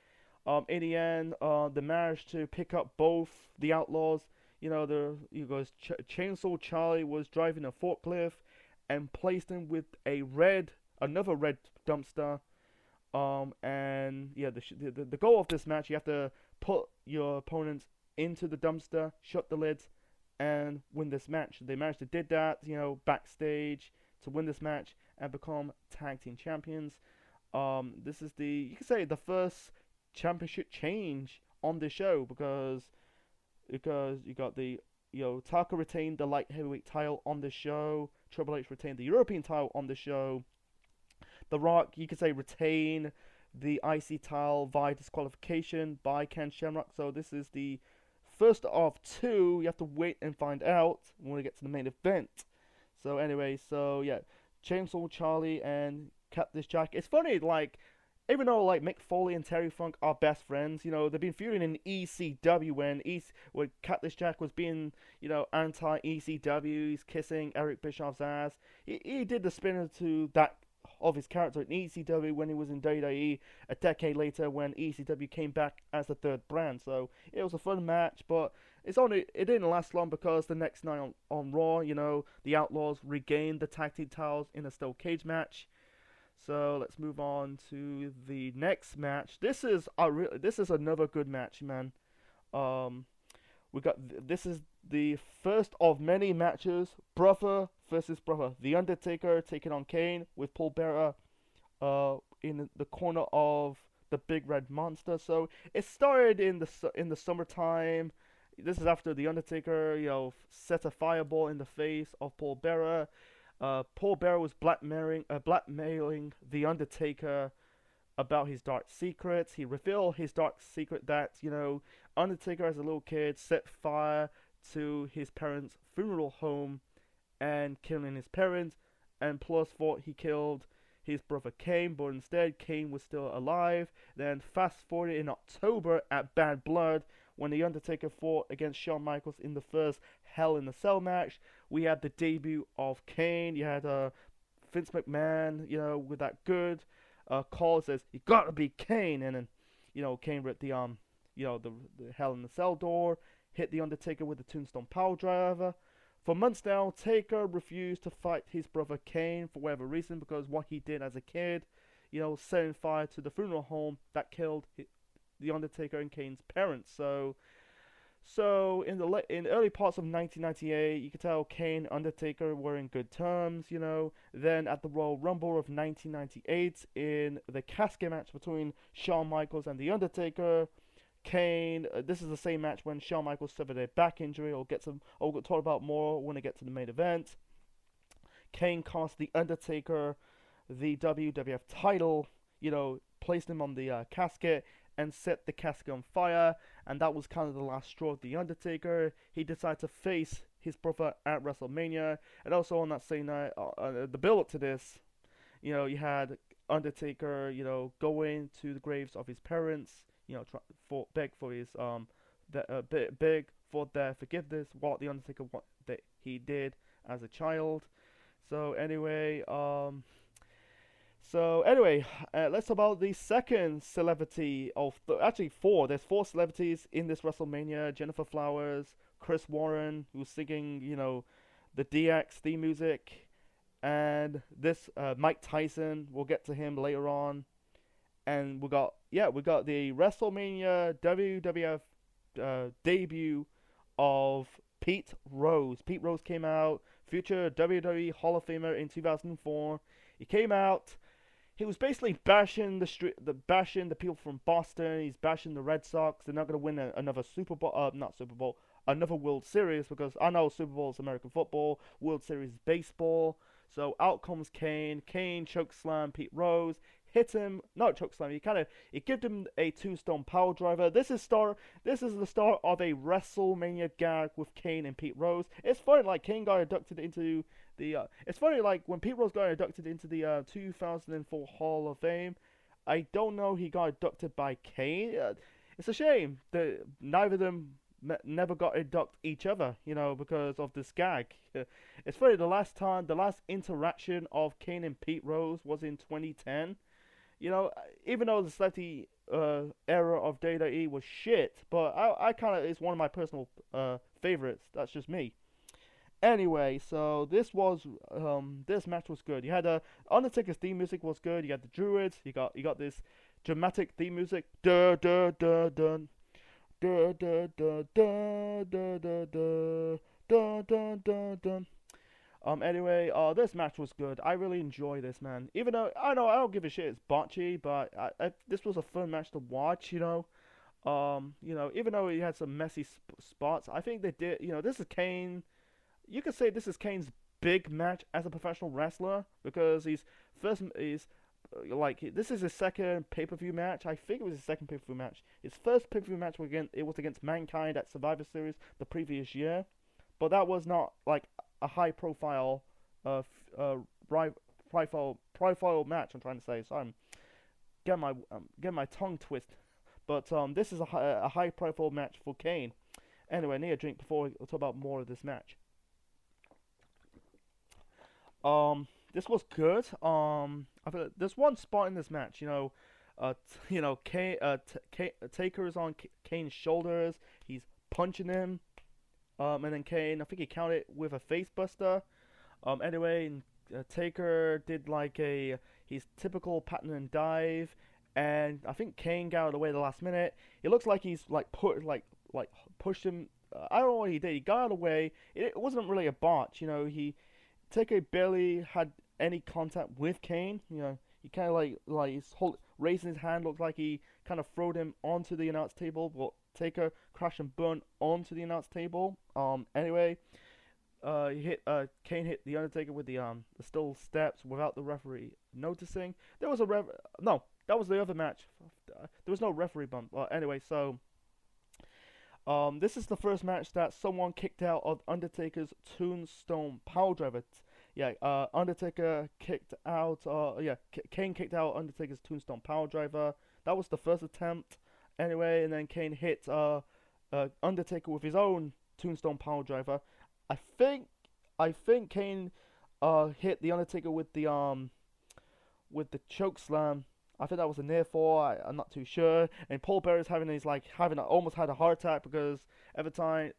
In the end, they managed to pick up both the Outlaws. Chainsaw Charlie was driving a forklift and placed him with another red dumpster. And yeah, the goal of this match, you have to put your opponents into the dumpster, shut the lids, and win this match. They managed to did that, backstage to win this match and become tag team champions. This is you can say the first championship change on the show because you got Taka retained the light heavyweight title on the show. Triple H retained the European title on the show. The Rock, you could say, retain the IC title via disqualification by Ken Shamrock. So this is the first of two. You have to wait and find out when we get to the main event. So anyway, yeah, Chainsaw Charlie and Cactus Jack. It's funny, like, even though like Mick Foley and Terry Funk are best friends, they've been feuding in ECW when Cactus Jack was being, anti ECW. He's kissing Eric Bischoff's ass. He did the spinner to that of his character in ECW when he was in WWE a decade later when ECW came back as the third brand. So it was a fun match, but it didn't last long because the next night on Raw, the Outlaws regained the tag team titles in a steel cage match. So let's move on to the next match. This is another good match, man. Um, this is the first of many matches. Brother versus brother. The Undertaker taking on Kane with Paul Bearer in the corner of the Big Red Monster. So it started in the summertime. This is after the Undertaker, set a fireball in the face of Paul Bearer. Paul Bearer was blackmailing the Undertaker about his dark secrets. He revealed his dark secret that, Undertaker as a little kid set fire to his parents' funeral home and killing his parents, and plus thought he killed his brother Kane, but instead Kane was still alive. Then fast forward in October at Bad Blood, when the Undertaker fought against Shawn Michaels in the first Hell in a Cell match, we had the debut of Kane. You had Vince McMahon, with that good call says you gotta be Kane, and then Kane ripped the Hell in a Cell door, hit the Undertaker with the Tombstone Power Driver. For months now, Taker refused to fight his brother Kane for whatever reason, because what he did as a kid, setting fire to the funeral home that killed the Undertaker and Kane's parents. So in early parts of 1998, you could tell Kane and Undertaker were in good terms, Then at the Royal Rumble of 1998, in the casket match between Shawn Michaels and the Undertaker, Kane. This is the same match when Shawn Michaels suffered a back injury. I'll talk about more when I get to the main event. Kane cost the Undertaker the WWF title. Placed him on the casket and set the casket on fire, and that was kind of the last straw of the Undertaker. He decided to face his brother at WrestleMania, and also on that same night, the build-up to this, you had Undertaker, going to the graves of his parents, beg for his beg for their forgiveness, what the Undertaker that he did as a child. So anyway, let's talk about the second celebrity of actually four. There's four celebrities in this WrestleMania: Jennifer Flowers, Chris Warren, who's singing, the DX theme music, and this Mike Tyson. We'll get to him later on. And we got the WrestleMania WWF debut of Pete Rose. Pete Rose came out, future WWE Hall of Famer in 2004. He came out. He was basically bashing the people from Boston. He's bashing the Red Sox. They're not going to win another another World Series, because I know Super Bowl is American football, World Series is baseball. So out comes Kane. Kane chokeslam Pete Rose, hit him, not chokeslam. He gave him a Tombstone Power Driver. This is the start of a WrestleMania gag with Kane and Pete Rose. It's funny, like Kane got inducted into it's funny, like when Pete Rose got inducted into the 2004 Hall of Fame, I don't know he got inducted by Kane. It's a shame that neither of them never got induct each other, because of this gag. It's funny, the last interaction of Kane and Pete Rose was in 2010. Even though the celebrity era of WWE was shit, but I kind of, it's one of my personal favorites. That's just me. Anyway, so this match was good. You had Undertaker's theme music was good. You had the Druids. You got this dramatic theme music. Da da da da da da da da da da da da da da. Anyway, this match was good. I really enjoy this, man. Even though I know I don't give a shit, it's botchy, but this was a fun match to watch. Even though he had some messy spots, I think they did. This is Kane. You could say this is Kane's big match as a professional wrestler, because this is his second pay-per-view match. I think it was his second pay-per-view match. His first pay-per-view match was against Mankind at Survivor Series the previous year, but that was not like a high-profile profile match. I'm trying to say. So I'm getting my tongue twisted. But this is a high profile match for Kane. Anyway, I need a drink before we talk about more of this match. This was good. I feel like there's one spot in this match, Kane, Taker is on Kane's shoulders. He's punching him. And then Kane, I think he counted with a face buster. Anyway, Taker did like his typical pattern and dive, and I think Kane got out of the way at the last minute. It looks like he's like pushed him. I don't know what he did. He got out of the way. It wasn't really a botch, Taker barely had any contact with Kane. He kind of raising his hand. Looked like he kind of throwed him onto the announce table, but Taker crashed and burned onto the announce table. Anyway, Kane hit the Undertaker with the steel steps without the referee noticing. There was a no, that was the other match. There was no referee bump. Anyway, so this is the first match that someone kicked out of Undertaker's Tombstone Piledriver. Undertaker kicked out. Kane kicked out Undertaker's Tombstone Piledriver. That was the first attempt. Anyway, and then Kane hit Undertaker with his own Tombstone Piledriver. I think Kane hit the Undertaker with the choke slam. I think that was a near fall. I'm not too sure. And Paul Bearer's almost had a heart attack because every time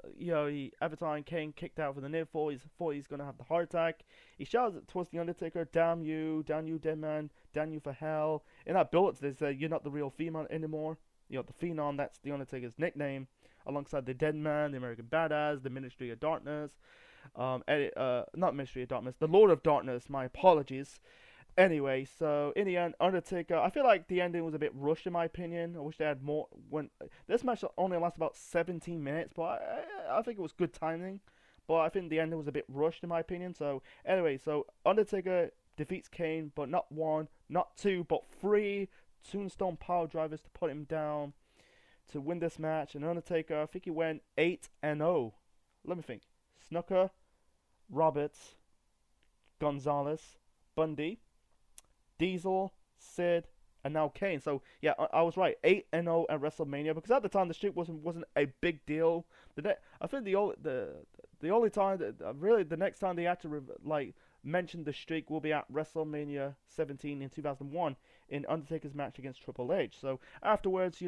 Kane kicked out for the near fall, he thought he's gonna have the heart attack. He shouts towards the Undertaker, "Damn you, dead man, damn you for hell." In that bullet, they said, "You're not the real Phenom anymore." The Phenom, that's the Undertaker's nickname, alongside the Dead Man, the American Badass, the Ministry of Darkness, not Ministry of Darkness, the Lord of Darkness. My apologies. Anyway, so in the end, Undertaker, I feel like the ending was a bit rushed in my opinion. I wish they had more. When this match only lasted about 17 minutes, but I think it was good timing. But I think the ending was a bit rushed in my opinion. So anyway, so Undertaker defeats Kane, but not one, not two, but three Tombstone Power Drivers to put him down to win this match. And Undertaker, I think he went 8-0. Let me think. Snooker, Roberts, Gonzalez, Bundy, Diesel, Sid, and now Kane. So yeah, I was right. 8-0 at WrestleMania, because at the time the streak wasn't a big deal. I think the only time that really the next time they actually mention the streak will be at WrestleMania 17 in 2001 in Undertaker's match against Triple H. So afterwards,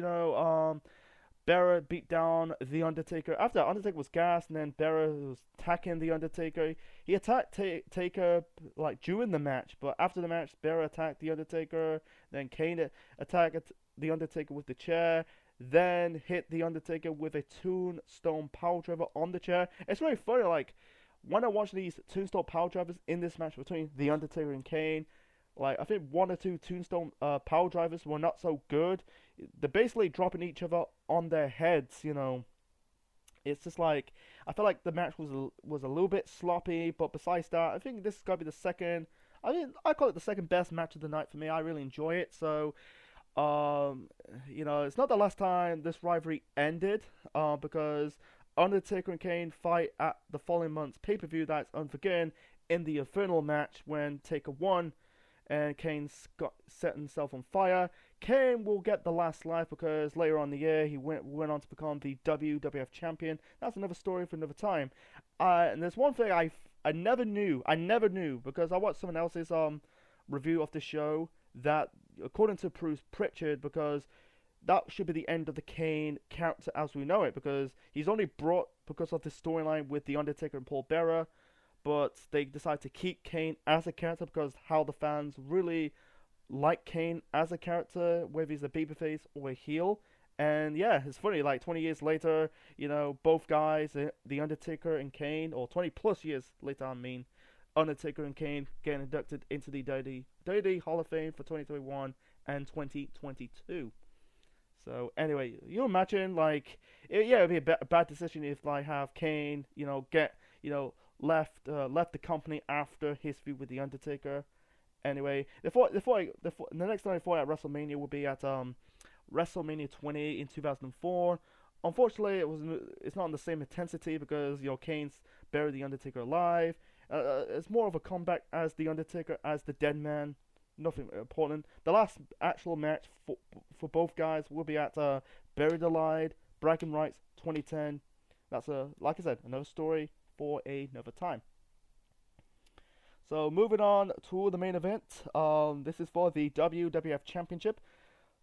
Bearer beat down the Undertaker. After that, Undertaker was gassed, and then Bearer was attacking the Undertaker. He attacked Taker during the match, but after the match, Bearer attacked the Undertaker. Then Kane attacked the Undertaker with the chair. Then hit the Undertaker with a Tombstone Piledriver on the chair. It's really funny, when I watch these Tombstone Piledrivers in this match between the Undertaker and Kane, I think one or two Tombstone Piledrivers were not so good. They're basically dropping each other on their heads, It's just I feel like the match was a little bit sloppy, but besides that, I think this is gonna be the second. I call it the second best match of the night for me. I really enjoy it. So, it's not the last time this rivalry ended, because Undertaker and Kane fight at the following month's pay-per-view that's Unforgiven in the Infernal match when Taker won and Kane set himself on fire. Kane will get the last laugh because later on in the year he went on to become the WWF champion. That's another story for another time. And there's one thing I never knew because I watched someone else's review of the show that according to Bruce Pritchard, because that should be the end of the Kane character as we know it, because he's only brought because of the storyline with The Undertaker and Paul Bearer, but they decided to keep Kane as a character because how the fans really like Kane as a character, whether he's a babyface or a heel. And yeah, it's funny, 20 years later, both guys, The Undertaker and Kane, or 20 plus years later, Undertaker and Kane get inducted into the WWE Hall of Fame for 2021 and 2022. So anyway, you imagine it'd be a bad decision if have Kane, left the company after his feud with the Undertaker. Anyway, the next time they fought at WrestleMania will be at WrestleMania 20 in 2004. Unfortunately, it's not on the same intensity because Kane's buried the Undertaker alive. It's more of a comeback as the Undertaker, as the Dead Man. Nothing important. The last actual match for both guys will be at Buried Alive, Bragging Rights 2010. That's like I said, another story for another time. So moving on to the main event. This is for the WWF Championship.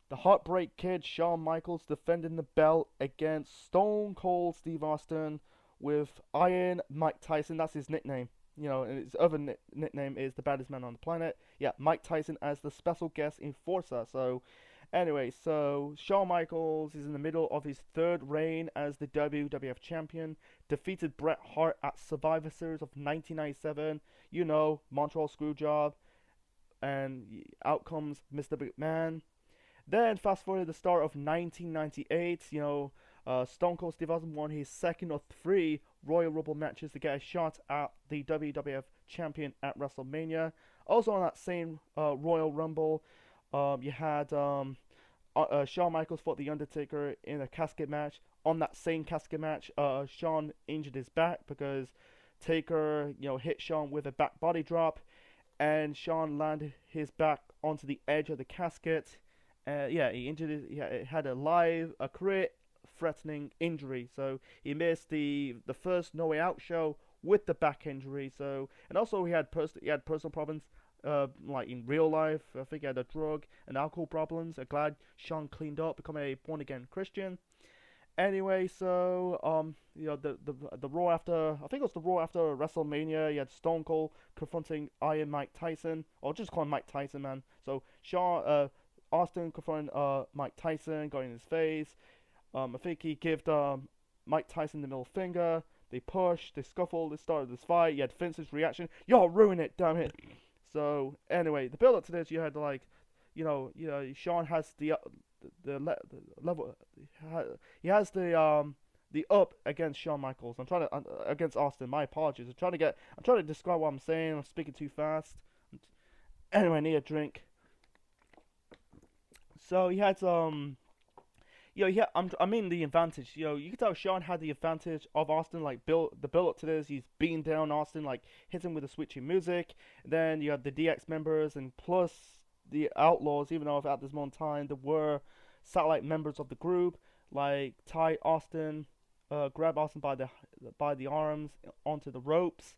The Heartbreak Kid, Shawn Michaels, defending the belt against Stone Cold Steve Austin with Iron Mike Tyson. That's his nickname. And his other nickname is the baddest man on the planet. Yeah, Mike Tyson as the special guest enforcer. So, anyway, Shawn Michaels is in the middle of his third reign as the WWF champion. Defeated Bret Hart at Survivor Series of 1997. Montreal Screwjob. And out comes Mr. McMahon. Then fast forward to the start of 1998, Stone Cold Steve Austin won his second of 3 Royal Rumble matches to get a shot at the WWF Champion at WrestleMania. Also on that same Royal Rumble, you had Shawn Michaels fought The Undertaker in a casket match. On that same casket match, Shawn injured his back because Taker, hit Shawn with a back body drop, and Shawn landed his back onto the edge of the casket. He injured it. He had a career-threatening injury. So he missed the first No Way Out show with the back injury. So, and also he had personal problems, like in real life. I think he had a drug and alcohol problems. I'm glad Shawn cleaned up, become a born-again Christian. Anyway, so the Raw after, I think it was the Raw after WrestleMania. You had Stone Cold confronting Iron Mike Tyson, or just call him Mike Tyson, man. So Austin confronted Mike Tyson, got in his face. I think he gave Mike Tyson the middle finger. They pushed, they scuffled, they started this fight. You had Vince's reaction. Y'all ruin it, damn it. So anyway, the build up to this, you had Shawn has the level. He has the up against Shawn Michaels. I'm trying to against Austin. My apologies. I'm trying to describe what I'm saying. I'm speaking too fast. Anyway, I need a drink. So he had the advantage. You can tell Shawn had the advantage of Austin. Like the build up to this, he's beating down Austin, like hitting with the switching music. Then you have the DX members and plus the Outlaws. Even though at this moment in time there were satellite members of the group, like tie Austin, grab Austin by the arms onto the ropes.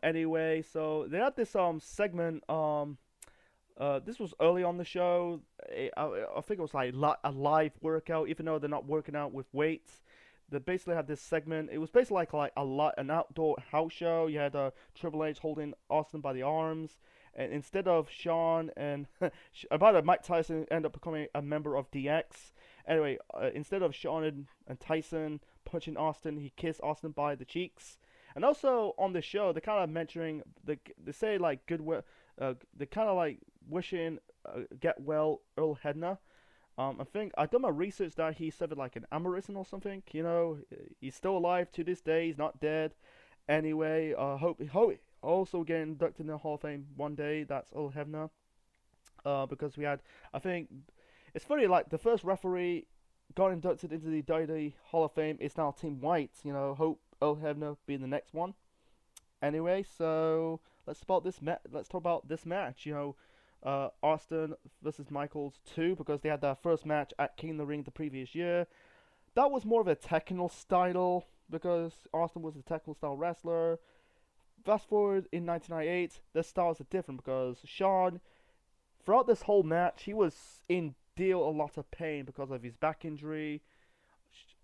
Anyway, so they had this segment. This was early on the show. I think it was like a live workout, even though they're not working out with weights. They basically had this segment. It was basically like an outdoor house show. You had Triple H holding Austin by the arms, and instead of Shawn and Mike Tyson ended up becoming a member of DX. Anyway, instead of Shawn and Tyson punching Austin, he kissed Austin by the cheeks. And also on the show, they're kind of mentioning they say like goodwill. They kind of like wishing get well Earl Hebner. I think I done my research that he suffered like an aneurysm or something. He's still alive to this day. He's not dead. Anyway, hope also get inducted in the Hall of Fame one day. That's Earl Hebner. Because we had, I think it's funny, like the first referee got inducted into the WWE Hall of Fame is now Tim White. Hope Earl Hebner be the next one. Anyway, so let's talk about this match. Austin versus Michaels 2, because they had their first match at King of the Ring the previous year. That was more of a technical style because Austin was a technical style wrestler. Fast forward in 1998, their styles are different because Shawn, throughout this whole match, he was in a lot of pain because of his back injury.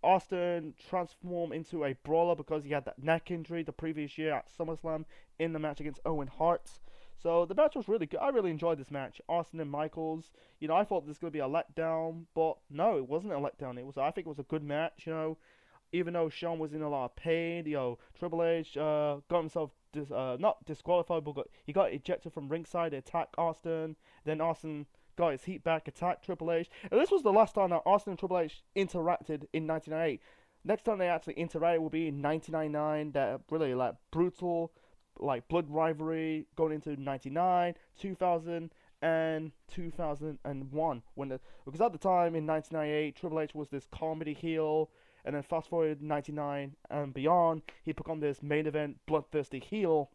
Austin transformed into a brawler because he had that neck injury the previous year at SummerSlam in the match against Owen Hart. So the match was really good. I really enjoyed this match. Austin and Michaels. I thought this was going to be a letdown, but no, it wasn't a letdown. I think it was a good match. Even though Shawn was in a lot of pain, Triple H got himself not disqualified, but he got ejected from ringside to attack Austin. Then Austin got his heat back, attacked Triple H. And this was the last time that Austin and Triple H interacted in 1998. Next time they actually interacted will be in 1999. That really brutal, blood rivalry going into 99, 2000, and 2001. Because at the time in 1998, Triple H was this comedy heel, and then fast forward 99 and beyond, he became this main event bloodthirsty heel.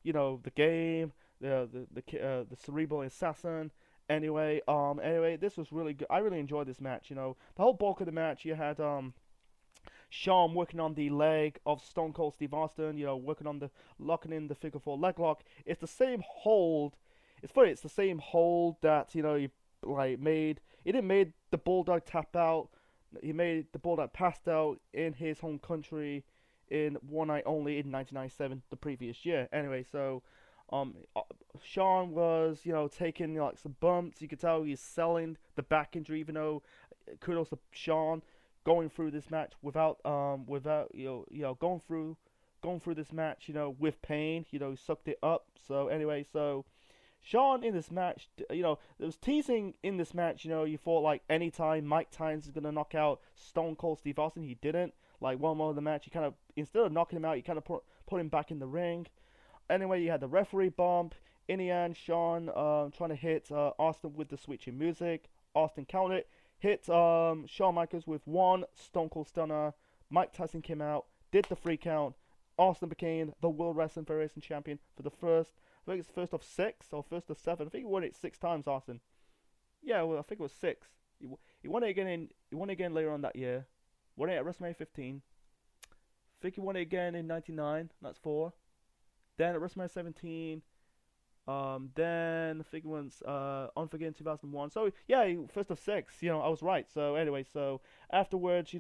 the game, the cerebral assassin. Anyway, this was really good. I really enjoyed this match. The whole bulk of the match, you had Shawn working on the leg of Stone Cold Steve Austin. Working on the locking in the figure four leg lock. It's the same hold. It's funny. It's the same hold that he like made. He didn't made the Bulldog tap out. He made the Bulldog passed out in his home country in One Night Only in 1997, the previous year. Anyway, so Shawn was taking like some bumps. You could tell he's selling the back injury, even though kudos to Shawn going through this match without going through this match with pain. He sucked it up. So anyway, so Shawn in this match, there was teasing in this match. You thought like anytime Mike Tyson is gonna knock out Stone Cold Steve Austin, he didn't. Like one more of the match, he kind of instead of knocking him out, he kind of put him back in the ring. Anyway, you had the referee bump. In the end, Shawn trying to hit Austin with the switching music. Austin counted, hit Shawn Michaels with one Stone Cold Stunner. Mike Tyson came out, did the 3 count. Austin became the World Wrestling Federation champion for the first. I think it's first of 6 or first of 7. I think he won it 6 times, Austin. Yeah, well, I think it was 6. He won it again. He won it again later on that year. Won it at WrestleMania 15. I think he won it again in '99. That's 4. Then at WrestleMania 17. Then I think it was Unforgiven 2001. So yeah, first of 6. I was right. So anyway, so afterwards,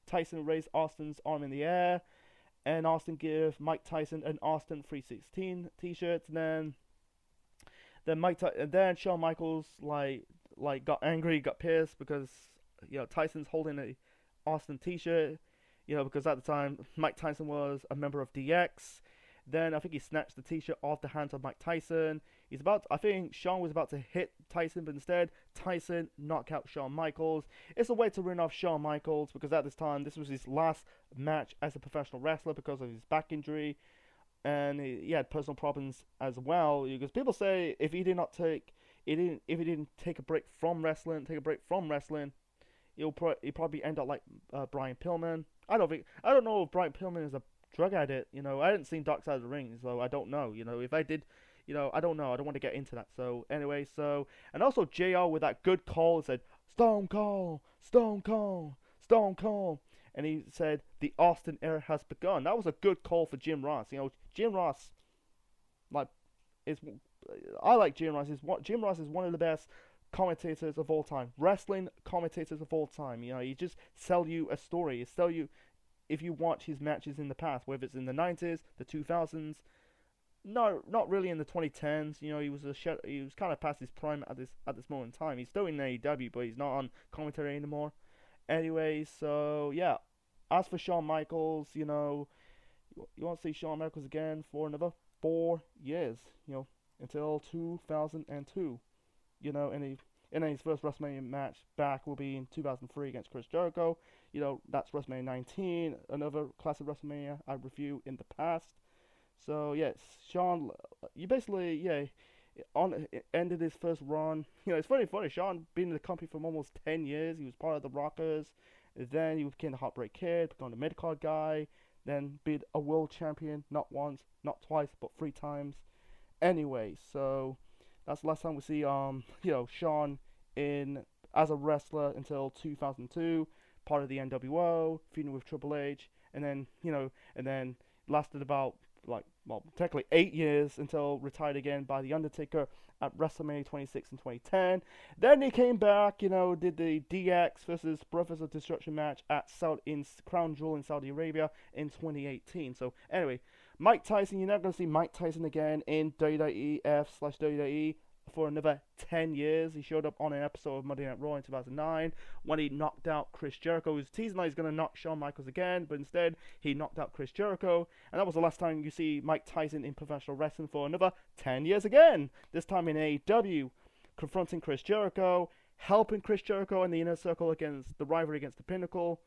Tyson raised Austin's arm in the air, and Austin gave Mike Tyson an Austin 316 T-shirt. And then Shawn Michaels got angry, got pissed because Tyson's holding a Austin T-shirt. Because at the time Mike Tyson was a member of DX. Then I think he snatched the T-shirt off the hands of Mike Tyson. I think Shawn was about to hit Tyson, but instead Tyson knocked out Shawn Michaels. It's a way to ruin off Shawn Michaels because at this time this was his last match as a professional wrestler because of his back injury, and he had personal problems as well. Because people say if he didn't take a break from wrestling, he'll probably end up like Brian Pillman. I don't know if Brian Pillman is a drug addict. I hadn't seen Dark Side of the Ring, so I don't know. If I did, I don't know. I don't want to get into that. So anyway, and also JR with that good call said Stone Cold, Stone Cold, Stone Cold, and he said the Austin era has begun. That was a good call for Jim Ross. Jim Ross, I like Jim Ross. Jim Ross is one of the best commentators of all time, wrestling commentators of all time. He just sell you a story. He sell you. If you watch his matches in the past, whether it's in the 90s, the 2000s, no, not really in the 2010s. He was kind of past his prime at this moment in time. He's still in AEW, but he's not on commentary anymore. Anyway, so yeah. As for Shawn Michaels, you won't see Shawn Michaels again for another 4 years. Until 2002. And then his first WrestleMania match back will be in 2003 against Chris Jericho. That's WrestleMania 19, another classic WrestleMania I reviewed in the past. So yes, Shawn, you basically ended his first run. It's funny. Shawn been in the company for almost 10 years. He was part of the Rockers. Then he became the Heartbreak Kid, became the mid-card guy. Then be a world champion, not once, not twice, but 3 times. Anyway, so that's the last time we see Shawn as a wrestler until 2002, part of the NWO, feuding with Triple H, and then lasted about technically 8 years until retired again by The Undertaker at WrestleMania 26 in 2010. Then he came back, did the DX versus Brothers of Destruction match in Crown Jewel in Saudi Arabia in 2018. So anyway, Mike Tyson, you're never going to see Mike Tyson again in WWF/WWE for another 10 years. He showed up on an episode of Monday Night Raw in 2009 when he knocked out Chris Jericho. He was teasing that he's going to knock Shawn Michaels again, but instead he knocked out Chris Jericho. And that was the last time you see Mike Tyson in professional wrestling for another 10 years again. This time in AEW, confronting Chris Jericho, helping Chris Jericho in the Inner Circle against the rivalry against the Pinnacle.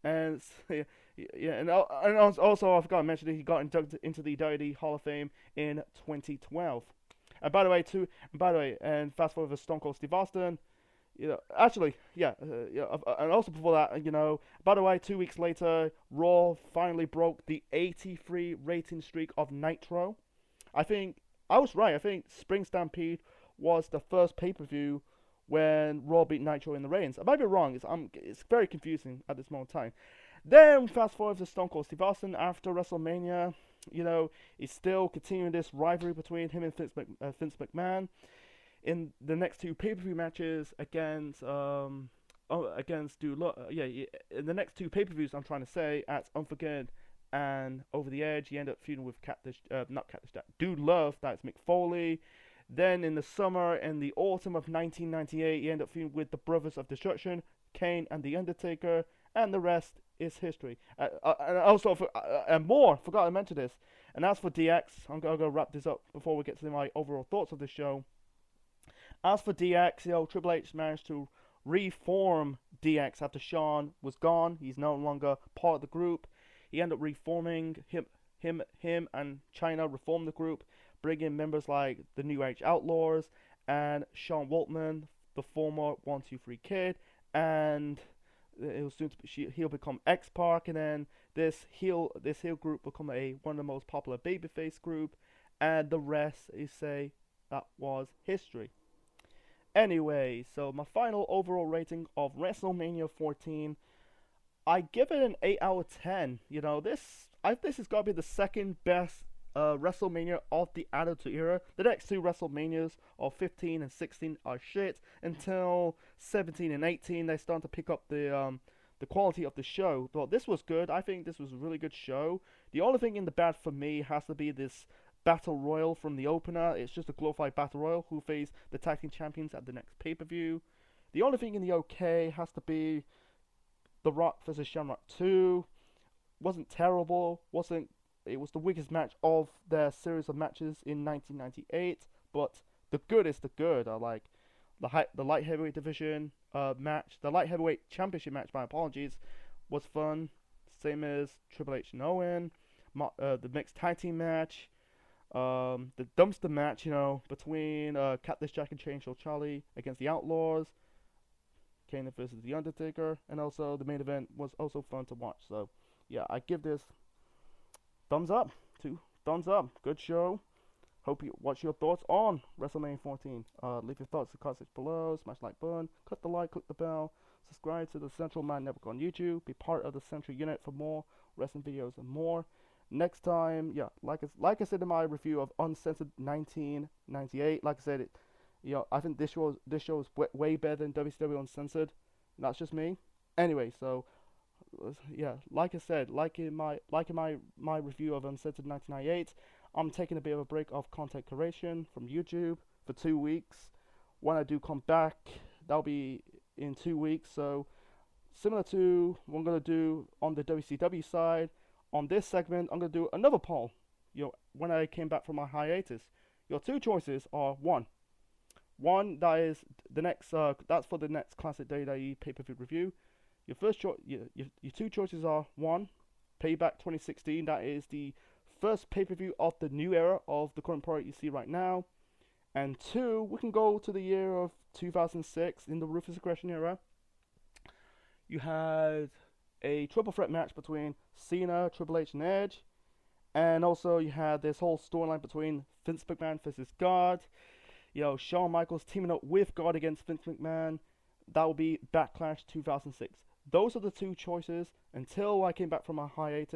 And and also I forgot to mention that he got inducted into the WWE Hall of Fame in 2012. And by the way, and fast forward to Stone Cold Steve Austin, and also before that, by the way, 2 weeks later, Raw finally broke the 83 rating streak of Nitro. I think I was right. I think Spring Stampede was the first pay-per-view when Raw beat Nitro in the reigns. I might be wrong. It's very confusing at this moment in time. Then fast forward to Stone Cold Steve Austin after WrestleMania. He's still continuing this rivalry between him and Vince McMahon. In the next two pay-per-view matches in the next two pay-per-views, I'm trying to say, at Unforgiven and Over the Edge, he ended up feuding with not Cactus Jack, Dude Love, that's Mick Foley. Then in the summer and the autumn of 1998, he ended up feuding with the Brothers of Destruction, Kane and The Undertaker, and the rest is history. And also, forgot to mention this. And as for DX, I'm going to wrap this up before we get to my overall thoughts of the show. As for DX, Triple H managed to reform DX after Shawn was gone. He's no longer part of the group. He ended up reforming him and China reformed the group, bringing in members like the New Age Outlaws and Sean Waltman, the former 1-2-3 Kid, and it was soon to be, he'll become X-Pac, and then this heel group become one of the most popular babyface group, and the rest is that was history. Anyway, so my final overall rating of WrestleMania 14, I give it an 8 out of 10. This has got to be the second best WrestleMania of the Attitude Era. The next two WrestleManias of 15 and 16 are shit. Until 17 and 18, they start to pick up the quality of the show. But this was good. I think this was a really good show. The only thing in the bad for me has to be this Battle Royal from the opener. It's just a glorified Battle Royal who face the tag team champions at the next pay-per-view. The only thing in the okay has to be The Rock versus Shamrock 2. Wasn't terrible. It was the weakest match of their series of matches in 1998. But the good is the good. I like the light heavyweight division match. The light heavyweight championship match, my apologies, was fun. Same as Triple H and Owen. The mixed tag team match. The dumpster match, between Cactus Jack and Chainsaw Charlie against the Outlaws, Kane versus The Undertaker, and also the main event was also fun to watch. So, yeah, I give this thumbs up. 2 thumbs up. Good show. What's your thoughts on WrestleMania 14? Leave your thoughts in the comments below. Smash the like button. Click the like. Click the bell. Subscribe to the Central Mind Network on YouTube. Be part of the Central Unit for more wrestling videos and more. Next time, yeah, like I said in my review of Uncensored 1998, like I said, I think this show is way better than WCW Uncensored. That's just me. Anyway, so yeah, like I said, like in my review of Uncensored 1998, I'm taking a bit of a break of content creation from YouTube for 2 weeks. When I do come back, that'll be in 2 weeks. So similar to what I'm gonna do on the WCW side. On this segment, I'm going to do another poll. When I came back from my hiatus, your two choices are one that is the next. That's for the next Classic WWE pay-per-view review. Your first choice, your two choices are one, Payback 2016. That is the first pay-per-view of the new era of the current product you see right now. And two, we can go to the year of 2006 in the Ruthless Aggression era. You had a triple threat match between Cena, Triple H, and Edge, and also you had this whole storyline between Vince McMahon versus God. Shawn Michaels teaming up with God against Vince McMahon. That will be Backlash 2006. Those are the two choices until I came back from my hiatus.